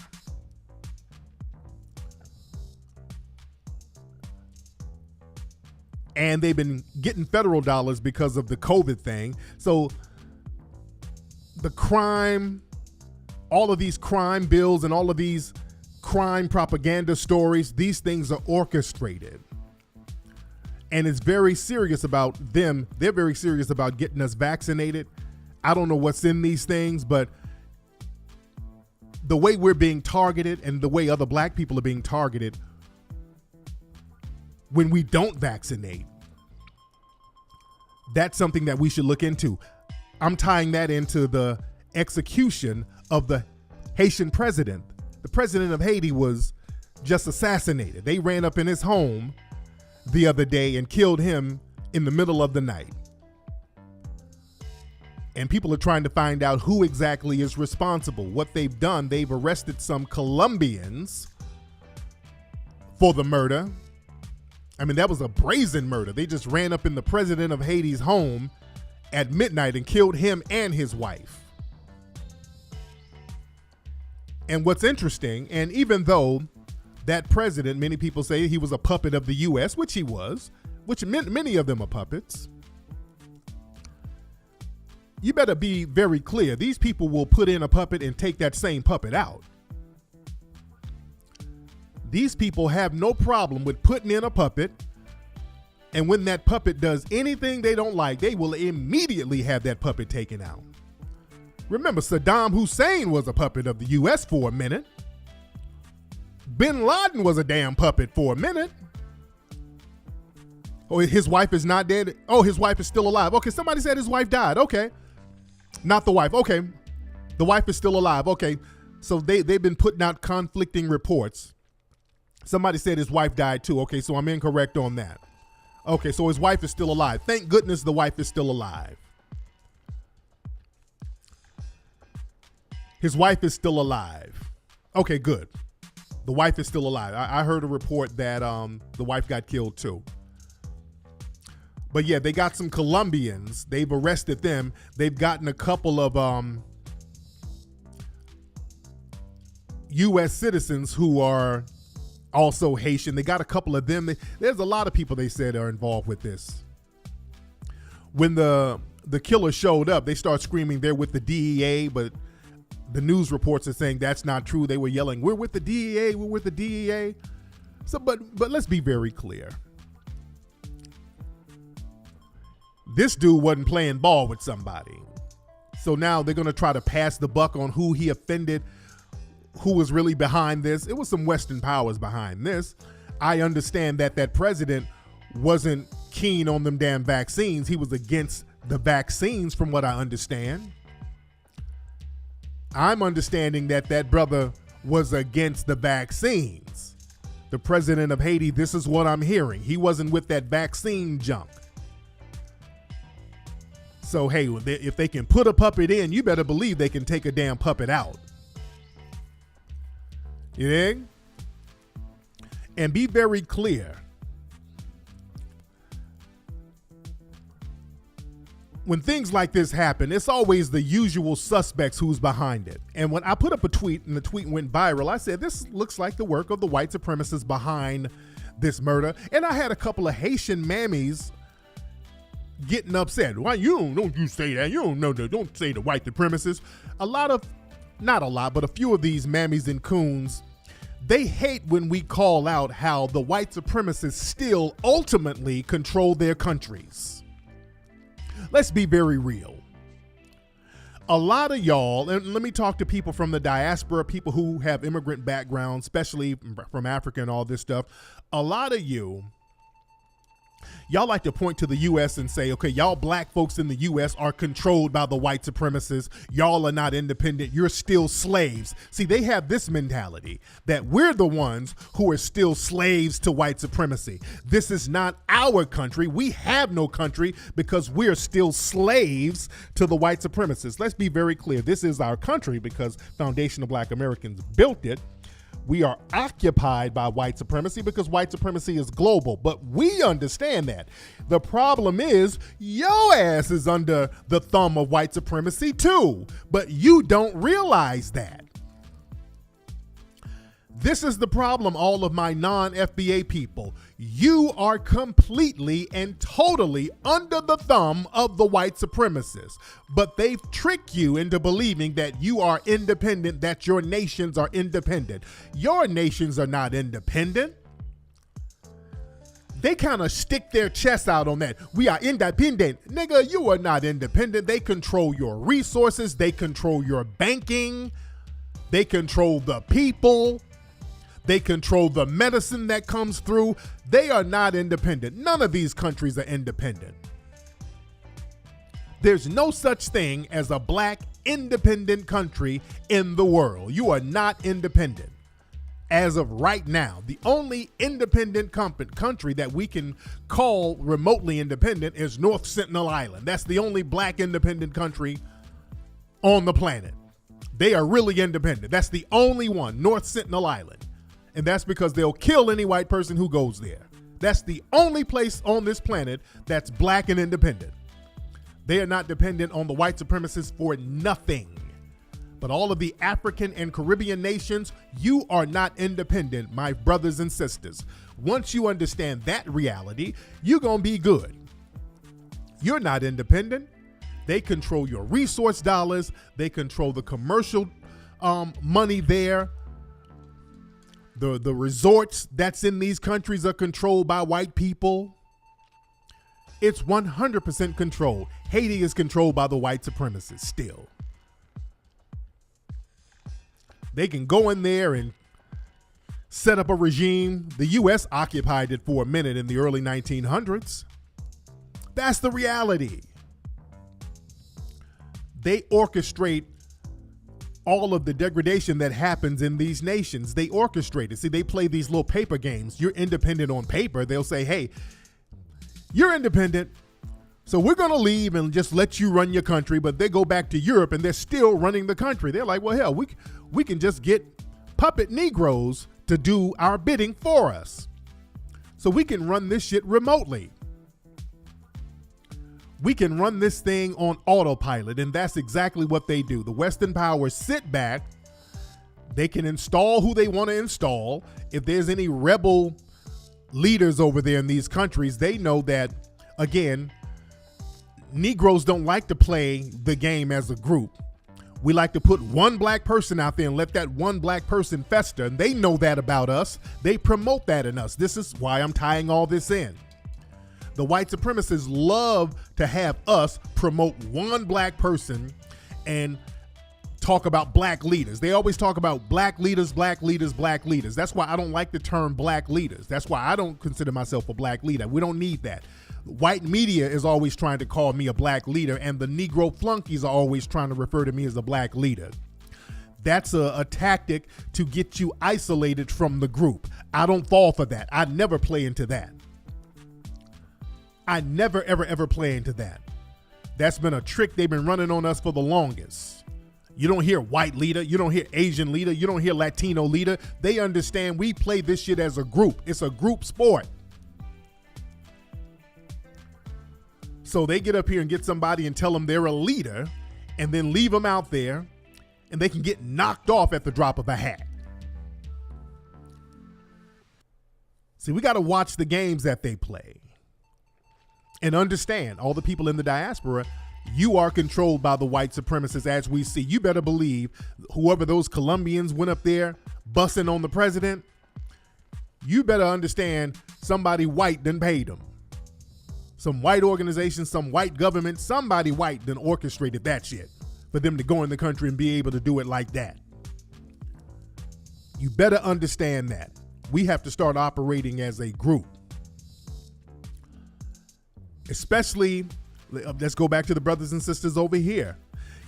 And they've been getting federal dollars because of the COVID thing. So the crime, all of these crime bills and all of these crime propaganda stories, these things are orchestrated. And it's very serious about them. They're very serious about getting us vaccinated. I don't know what's in these things, but the way we're being targeted and the way other black people are being targeted when we don't vaccinate, that's something that we should look into. I'm tying that into the execution of the Haitian president. The president of Haiti was just assassinated. They ran up in his home the other day and killed him in the middle of the night. And people are trying to find out who exactly is responsible. What they've done, they've arrested some Colombians for the murder. I mean, that was a brazen murder. They just ran up in the president of Haiti's home at midnight and killed him and his wife. And what's interesting, and even though that president, many people say he was a puppet of the U.S., which he was, which many of them are puppets, you better be very clear. These people will put in a puppet and take that same puppet out. These people have no problem with putting in a puppet, and when that puppet does anything they don't like, they will immediately have that puppet taken out. Remember, Saddam Hussein was a puppet of the U.S. for a minute. Bin Laden was a damn puppet for a minute. Oh, his wife is not dead. Oh, his wife is still alive. Okay, somebody said his wife died. Okay. Not the wife. Okay. The wife is still alive. Okay. So they've been putting out conflicting reports. Somebody said his wife died too. Okay, so I'm incorrect on that. Okay, so his wife is still alive. Thank goodness the wife is still alive. His wife is still alive. Okay, good. The wife is still alive. I heard a report that the wife got killed too. But yeah, they got some Colombians. They've arrested them. They've gotten a couple of U.S. citizens who are also Haitian. They got a couple of them. There's a lot of people they said are involved with this. When the killer showed up, they start screaming they're with the DEA, but the news reports are saying that's not true. They were yelling, "We're with the DEA, we're with the DEA." So, but let's be very clear. This dude wasn't playing ball with somebody. So now they're going to try to pass the buck on who he offended, who was really behind this. It was some Western powers behind this. I understand that president wasn't keen on them damn vaccines. He was against the vaccines from what I understand. I'm understanding that brother was against the vaccines. The president of Haiti, this is what I'm hearing. He wasn't with that vaccine junk. So, hey, if they can put a puppet in, you better believe they can take a damn puppet out. You dig? And be very clear. When things like this happen, it's always the usual suspects who's behind it. And when I put up a tweet and the tweet went viral, I said, this looks like the work of the white supremacists behind this murder. And I had a couple of Haitian mammies getting upset. Why don't you say that? You don't know that. Don't say the white supremacists. Not a lot, but a few of these mammies and coons, they hate when we call out how the white supremacists still ultimately control their countries. Let's be very real. A lot of y'all, and let me talk to people from the diaspora, people who have immigrant backgrounds, especially from Africa and all this stuff. A lot of y'all like to point to the U.S. and say, okay, y'all black folks in the U.S. are controlled by the white supremacists. Y'all are not independent. You're still slaves. See, they have this mentality that we're the ones who are still slaves to white supremacy. This is not our country. We have no country because we're still slaves to the white supremacists. Let's be very clear. This is our country because Foundation of Black Americans built it. We are occupied by white supremacy because white supremacy is global, but we understand that. The problem is your ass is under the thumb of white supremacy too, but you don't realize that. This is the problem, all of my non-FBA people. You are completely and totally under the thumb of the white supremacists, but they've tricked you into believing that you are independent, that your nations are independent. Your nations are not independent. They kind of stick their chests out on that. We are independent. Nigga, you are not independent. They control your resources. They control your banking. They control the people. They control the medicine that comes through. They are not independent. None of these countries are independent. There's no such thing as a black independent country in the world. You are not independent. As of right now, the only independent country that we can call remotely independent is North Sentinel Island. That's the only black independent country on the planet. They are really independent. That's the only one, North Sentinel Island. And that's because they'll kill any white person who goes there. That's the only place on this planet that's black and independent. They are not dependent on the white supremacists for nothing. But all of the African and Caribbean nations, you are not independent, my brothers and sisters. Once you understand that reality, you're going to be good. You're not independent. They control your resource dollars. They control the commercial money there. The resorts that's in these countries are controlled by white people. It's 100% controlled. Haiti is controlled by the white supremacists still. They can go in there and set up a regime. The U.S. occupied it for a minute in the early 1900s. That's the reality. They orchestrate all of the degradation that happens in these nations. They orchestrate it. See, they play these little paper games. You're independent on paper. They'll say, hey, you're independent, so we're going to leave and just let you run your country. But they go back to Europe and they're still running the country. They're like, well, hell, we can just get puppet Negroes to do our bidding for us. So we can run this shit remotely. We can run this thing on autopilot, and that's exactly what they do. The Western powers sit back. They can install who they want to install. If there's any rebel leaders over there in these countries, they know that, again, Negroes don't like to play the game as a group. We like to put one black person out there and let that one black person fester, and they know that about us. They promote that in us. This is why I'm tying all this in. The white supremacists love to have us promote one black person and talk about black leaders. They always talk about black leaders, black leaders, black leaders. That's why I don't like the term black leaders. That's why I don't consider myself a black leader. We don't need that. White media is always trying to call me a black leader, and the Negro flunkies are always trying to refer to me as a black leader. That's a tactic to get you isolated from the group. I don't fall for that. I never play into that. I never, ever, ever play into that. That's been a trick they've been running on us for the longest. You don't hear white leader. You don't hear Asian leader. You don't hear Latino leader. They understand we play this shit as a group. It's a group sport. So they get up here and get somebody and tell them they're a leader and then leave them out there and they can get knocked off at the drop of a hat. See, we got to watch the games that they play. And understand, all the people in the diaspora, you are controlled by the white supremacists as we see. You better believe whoever those Colombians went up there bussing on the president, you better understand somebody white done paid them. Some white organization, some white government, somebody white done orchestrated that shit for them to go in the country and be able to do it like that. You better understand that. We have to start operating as a group. Especially, let's go back to the brothers and sisters over here.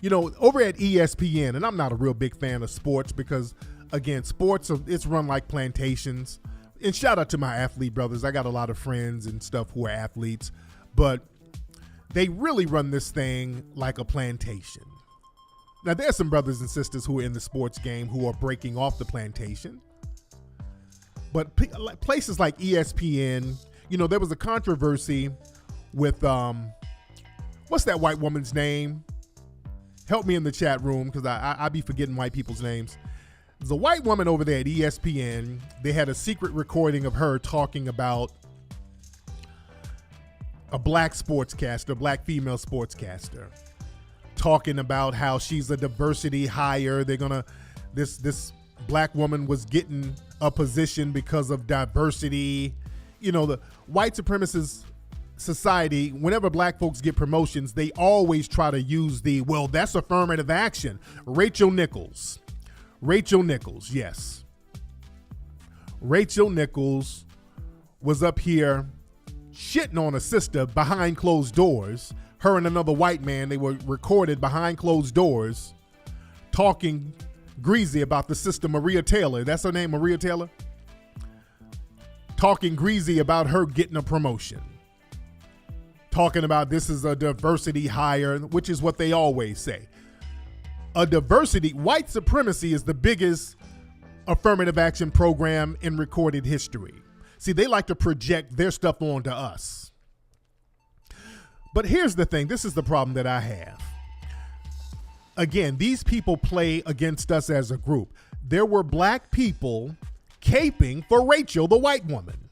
You know, over at ESPN, and I'm not a real big fan of sports because, again, sports, it's run like plantations. And shout out to my athlete brothers. I got a lot of friends and stuff who are athletes, but they really run this thing like a plantation. Now, there's some brothers and sisters who are in the sports game who are breaking off the plantation. But places like ESPN, you know, there was a controversy with what's that white woman's name? Help me in the chat room because I be forgetting white people's names. There's a white woman over there at ESPN. They had a secret recording of her talking about a black sportscaster, black female sportscaster, talking about how she's a diversity hire. They're gonna this black woman was getting a position because of diversity. You know, the white supremacist society, whenever black folks get promotions, they always try to use well, that's affirmative action. Rachel Nichols, yes. Rachel Nichols was up here shitting on a sister behind closed doors. Her and another white man, they were recorded behind closed doors talking greasy about the sister Maria Taylor. That's her name, Maria Taylor? Talking greasy about her getting a promotion. Talking about this is a diversity hire, which is what they always say. White supremacy is the biggest affirmative action program in recorded history. See, they like to project their stuff onto us. But here's the thing. This is the problem that I have. Again, these people play against us as a group. There were black people caping for Rachel, the white woman.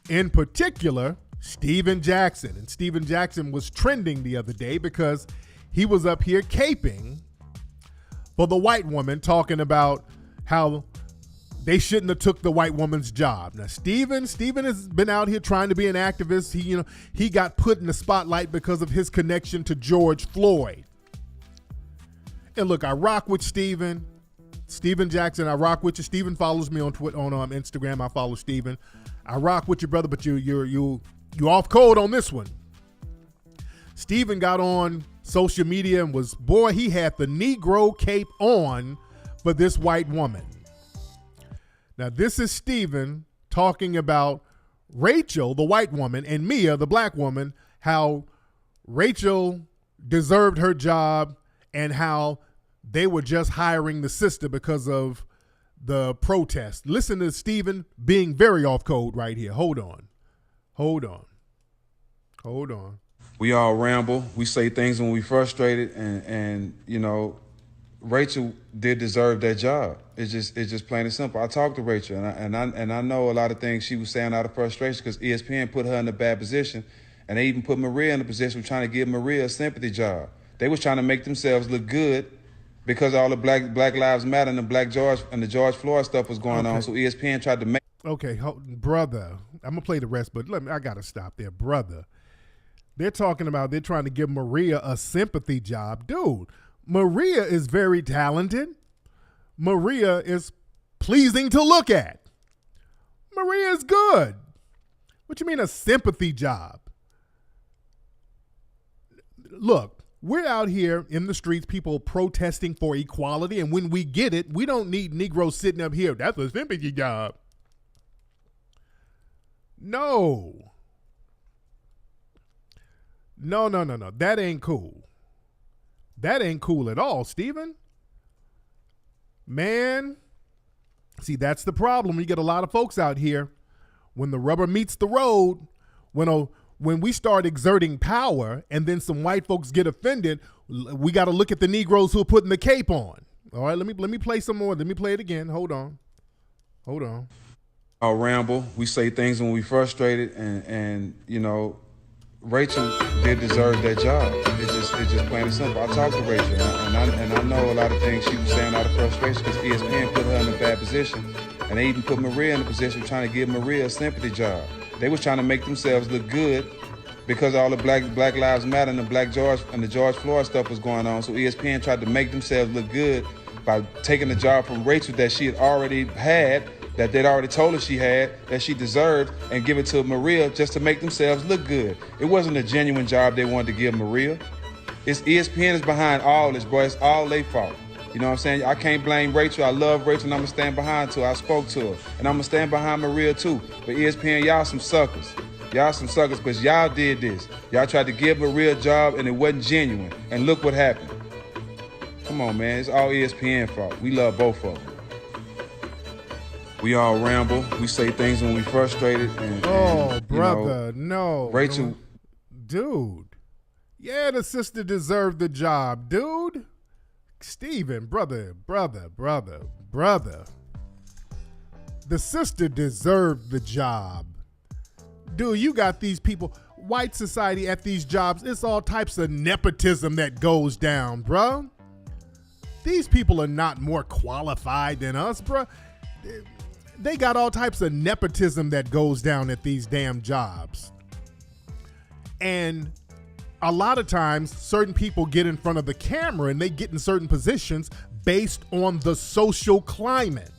In particular, Steven Jackson. And Steven Jackson was trending the other day because he was up here caping for the white woman, talking about how they shouldn't have took the white woman's job. Now, Steven has been out here trying to be an activist. He got put in the spotlight because of his connection to George Floyd. And look, I rock with Steven Jackson. I rock with you. Steven follows me on Twitter, on Instagram. I follow Steven. I rock with you, brother, but you off code on this one. Steven got on social media and he had the Negro cape on for this white woman. Now, this is Steven talking about Rachel, the white woman, and Mia, the black woman, how Rachel deserved her job and how they were just hiring the sister because of the protest. Listen to Steven being very off code right here. Hold on. We all ramble. We say things when we frustrated, and Rachel did deserve that job. It's just plain and simple. I talked to Rachel, and I know a lot of things she was saying out of frustration because ESPN put her in a bad position, and they even put Maria in a position trying to give Maria a sympathy job. They was trying to make themselves look good because all the Black Lives Matter and the George Floyd stuff was going on. So ESPN tried to make. Okay, brother, I'm gonna play the rest, but I gotta stop there, brother. They're talking about they're trying to give Maria a sympathy job, dude. Maria is very talented. Maria is pleasing to look at. Maria is good. What you mean a sympathy job? Look, we're out here in the streets, people protesting for equality, and when we get it, we don't need Negroes sitting up here. That's a sympathy job. No. That ain't cool. That ain't cool at all, Steven. Man, see, that's the problem. You get a lot of folks out here, when the rubber meets the road, when we start exerting power and then some white folks get offended, we got to look at the Negroes who are putting the cape on. All right, let me play some more. Let me play it again. Hold on. I'll ramble. We say things when we frustrated, and Rachel did deserve that job. It's just plain and simple. I talked to Rachel, and I know a lot of things she was saying out of frustration because ESPN put her in a bad position, and they even put Maria in a position trying to give Maria a sympathy job. They was trying to make themselves look good because all the Black Lives Matter and the George Floyd stuff was going on. So ESPN tried to make themselves look good by taking the job from Rachel that she had already had, that they'd already told her she had, that she deserved, and give it to Maria just to make themselves look good. It wasn't a genuine job they wanted to give Maria. It's ESPN is behind all this, boy. It's all their fault. You know what I'm saying? I can't blame Rachel. I love Rachel, and I'm going to stand behind her. I spoke to her, and I'm going to stand behind Maria, too. But ESPN, y'all some suckers. Y'all some suckers because y'all did this. Y'all tried to give Maria a job, and it wasn't genuine. And look what happened. Come on, man. It's all ESPN fault. We love both of them. We all ramble. We say things when we frustrated. Brother, no. Rachel. Dude. Yeah, the sister deserved the job, dude. Steven, brother. The sister deserved the job. Dude, you got these people, white society at these jobs, it's all types of nepotism that goes down, bro. These people are not more qualified than us, bro. They got all types of nepotism that goes down at these damn jobs. And a lot of times, certain people get in front of the camera and they get in certain positions based on the social climate.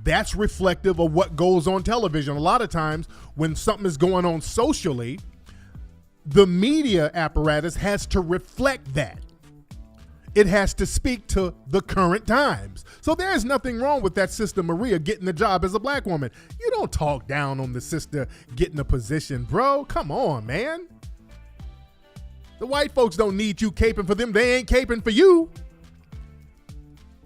That's reflective of what goes on television. A lot of times, when something is going on socially, the media apparatus has to reflect that. It has to speak to the current times. So there's nothing wrong with that sister Maria getting the job as a black woman. You don't talk down on the sister getting a position, bro. Come on, man. The white folks don't need you caping for them. They ain't caping for you.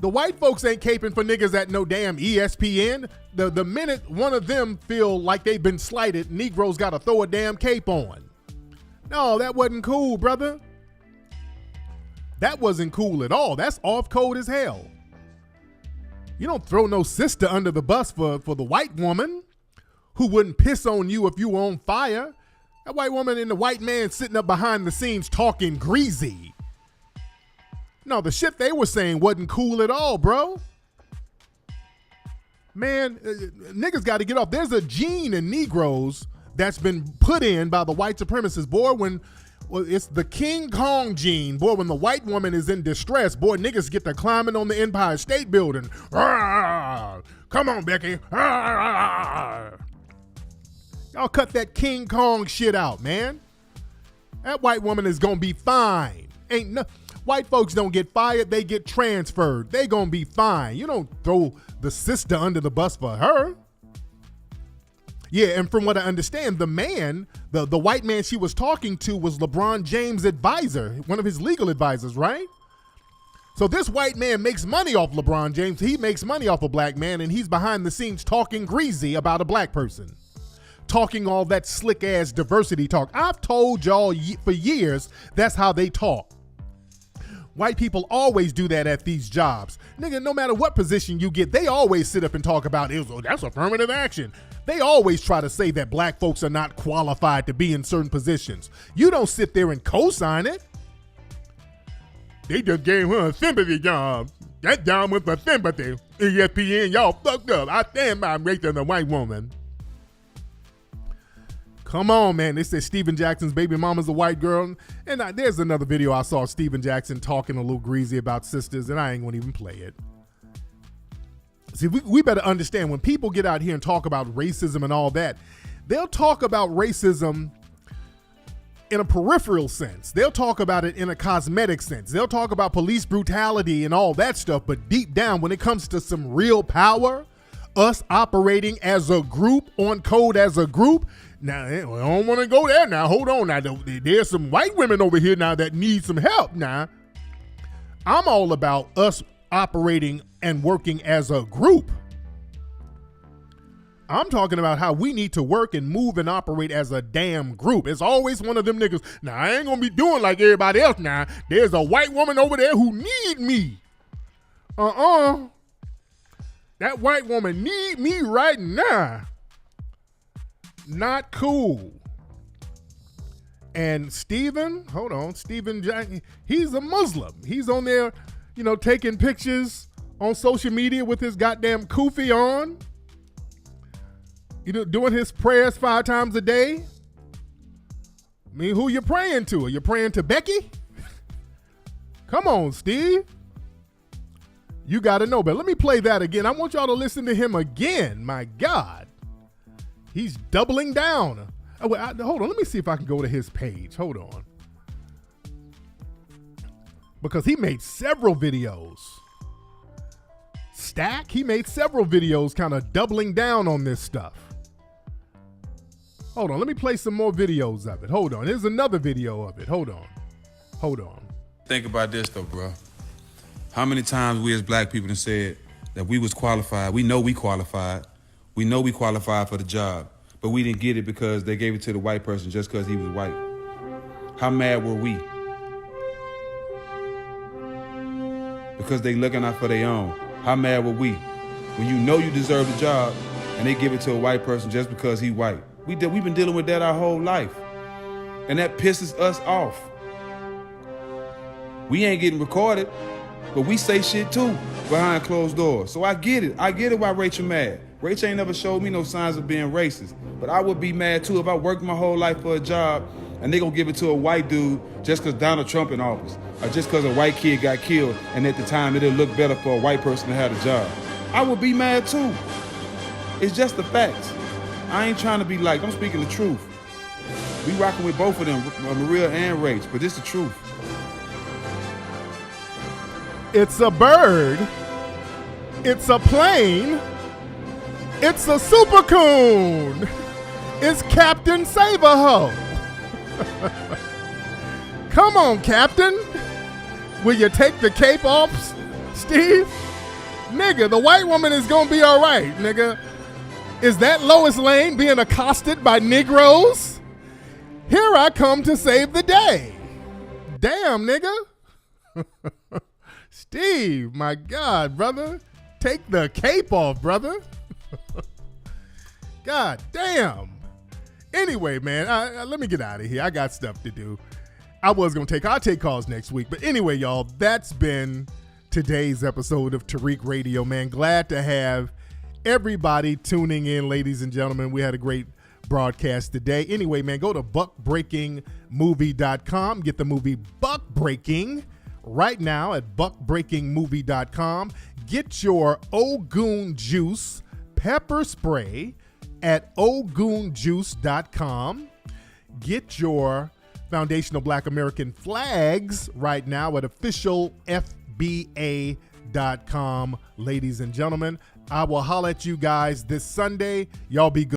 The white folks ain't caping for niggas at no damn ESPN. The minute one of them feel like they've been slighted, Negroes got to throw a damn cape on. No, that wasn't cool, brother. That wasn't cool at all. That's off code as hell. You don't throw no sister under the bus for the white woman who wouldn't piss on you if you were on fire. That white woman and the white man sitting up behind the scenes talking greasy. No, the shit they were saying wasn't cool at all, bro. Man, niggas got to get off. There's a gene in Negroes that's been put in by the white supremacists. Boy, it's the King Kong gene. Boy, when the white woman is in distress, boy, niggas get to climbing on the Empire State Building. Rawr! Come on, Becky. Rawr! Y'all cut that King Kong shit out, man. That white woman is gonna be fine. White folks don't get fired, they get transferred. They gonna be fine. You don't throw the sister under the bus for her. Yeah, and from what I understand, the man, the white man she was talking to was LeBron James' advisor, one of his legal advisors, right? So this white man makes money off LeBron James. He makes money off a black man, and he's behind the scenes talking greasy about a black person. Talking all that slick ass diversity talk. I've told y'all for years that's how they talk. White people always do that at these jobs. Nigga, no matter what position you get, they always sit up and talk about, that's affirmative action. They always try to say that black folks are not qualified to be in certain positions. You don't sit there and co-sign it. They just gave her a sympathy job. That job was for sympathy. ESPN, y'all fucked up. I stand by raising the white woman. Come on, man. They said Steven Jackson's baby mama's a white girl. And there's another video I saw of Steven Jackson talking a little greasy about sisters, and I ain't gonna even play it. See, we better understand when people get out here and talk about racism and all that, they'll talk about racism in a peripheral sense. They'll talk about it in a cosmetic sense. They'll talk about police brutality and all that stuff, but deep down, when it comes to some real power, us operating as a group, on code as a group, now, I don't want to go there now. Hold on now. There's some white women over here now that need some help now. I'm all about us operating and working as a group. I'm talking about how we need to work and move and operate as a damn group. It's always one of them niggas. Now, I ain't going to be doing like everybody else now. There's a white woman over there who need me. That white woman need me right now. Not cool. And Steven Jackson, he's a Muslim. He's on there, taking pictures on social media with his goddamn kufi on. Doing his prayers 5 times a day. I mean, who you praying to? Are you praying to Becky? Come on, Steve. You got to know, but let me play that again. I want y'all to listen to him again. My God. He's doubling down. Hold on. Let me see if I can go to his page. Hold on. Because he made several videos. He made several videos kind of doubling down on this stuff. Hold on. Let me play some more videos of it. Hold on. Here's another video of it. Hold on. Think about this, though, bro. How many times we as black people have said that we was qualified? We know we qualified. We know we qualified for the job, but we didn't get it because they gave it to the white person just because he was white. How mad were we? Because they looking out for their own. How mad were we? When you know you deserve the job and they give it to a white person just because he white. We've been dealing with that our whole life. And that pisses us off. We ain't getting recorded, but we say shit too behind closed doors. So I get it. I get it why Rachel mad. Rachel ain't never showed me no signs of being racist. But I would be mad too if I worked my whole life for a job and they gonna give it to a white dude just because Donald Trump in office. Or just because a white kid got killed and at the time it'll look better for a white person to have a job. I would be mad too. It's just the facts. I ain't trying to be like, I'm speaking the truth. We rocking with both of them, Maria and Rach, but this the truth. It's a bird. It's a plane. It's a super coon. It's Captain Save-A-Ho. Come on, Captain. Will you take the cape off, Steve? Nigga, the white woman is gonna be all right, nigga. Is that Lois Lane being accosted by Negroes? Here I come to save the day. Damn, nigga. Steve, my God, brother. Take the cape off, brother. God damn. Anyway, man, let me get out of here. I got stuff to do. I'll take calls next week. But anyway, y'all, that's been today's episode of Tariq Radio, man. Glad to have everybody tuning in, ladies and gentlemen. We had a great broadcast today. Anyway, man, go to buckbreakingmovie.com. Get the movie Buck Breaking right now at buckbreakingmovie.com. Get your Ogoon Juice pepper spray at ogoonjuice.com. Get your Foundational Black American flags right now at officialfba.com. Ladies and gentlemen, I will holler at you guys this Sunday. Y'all be good.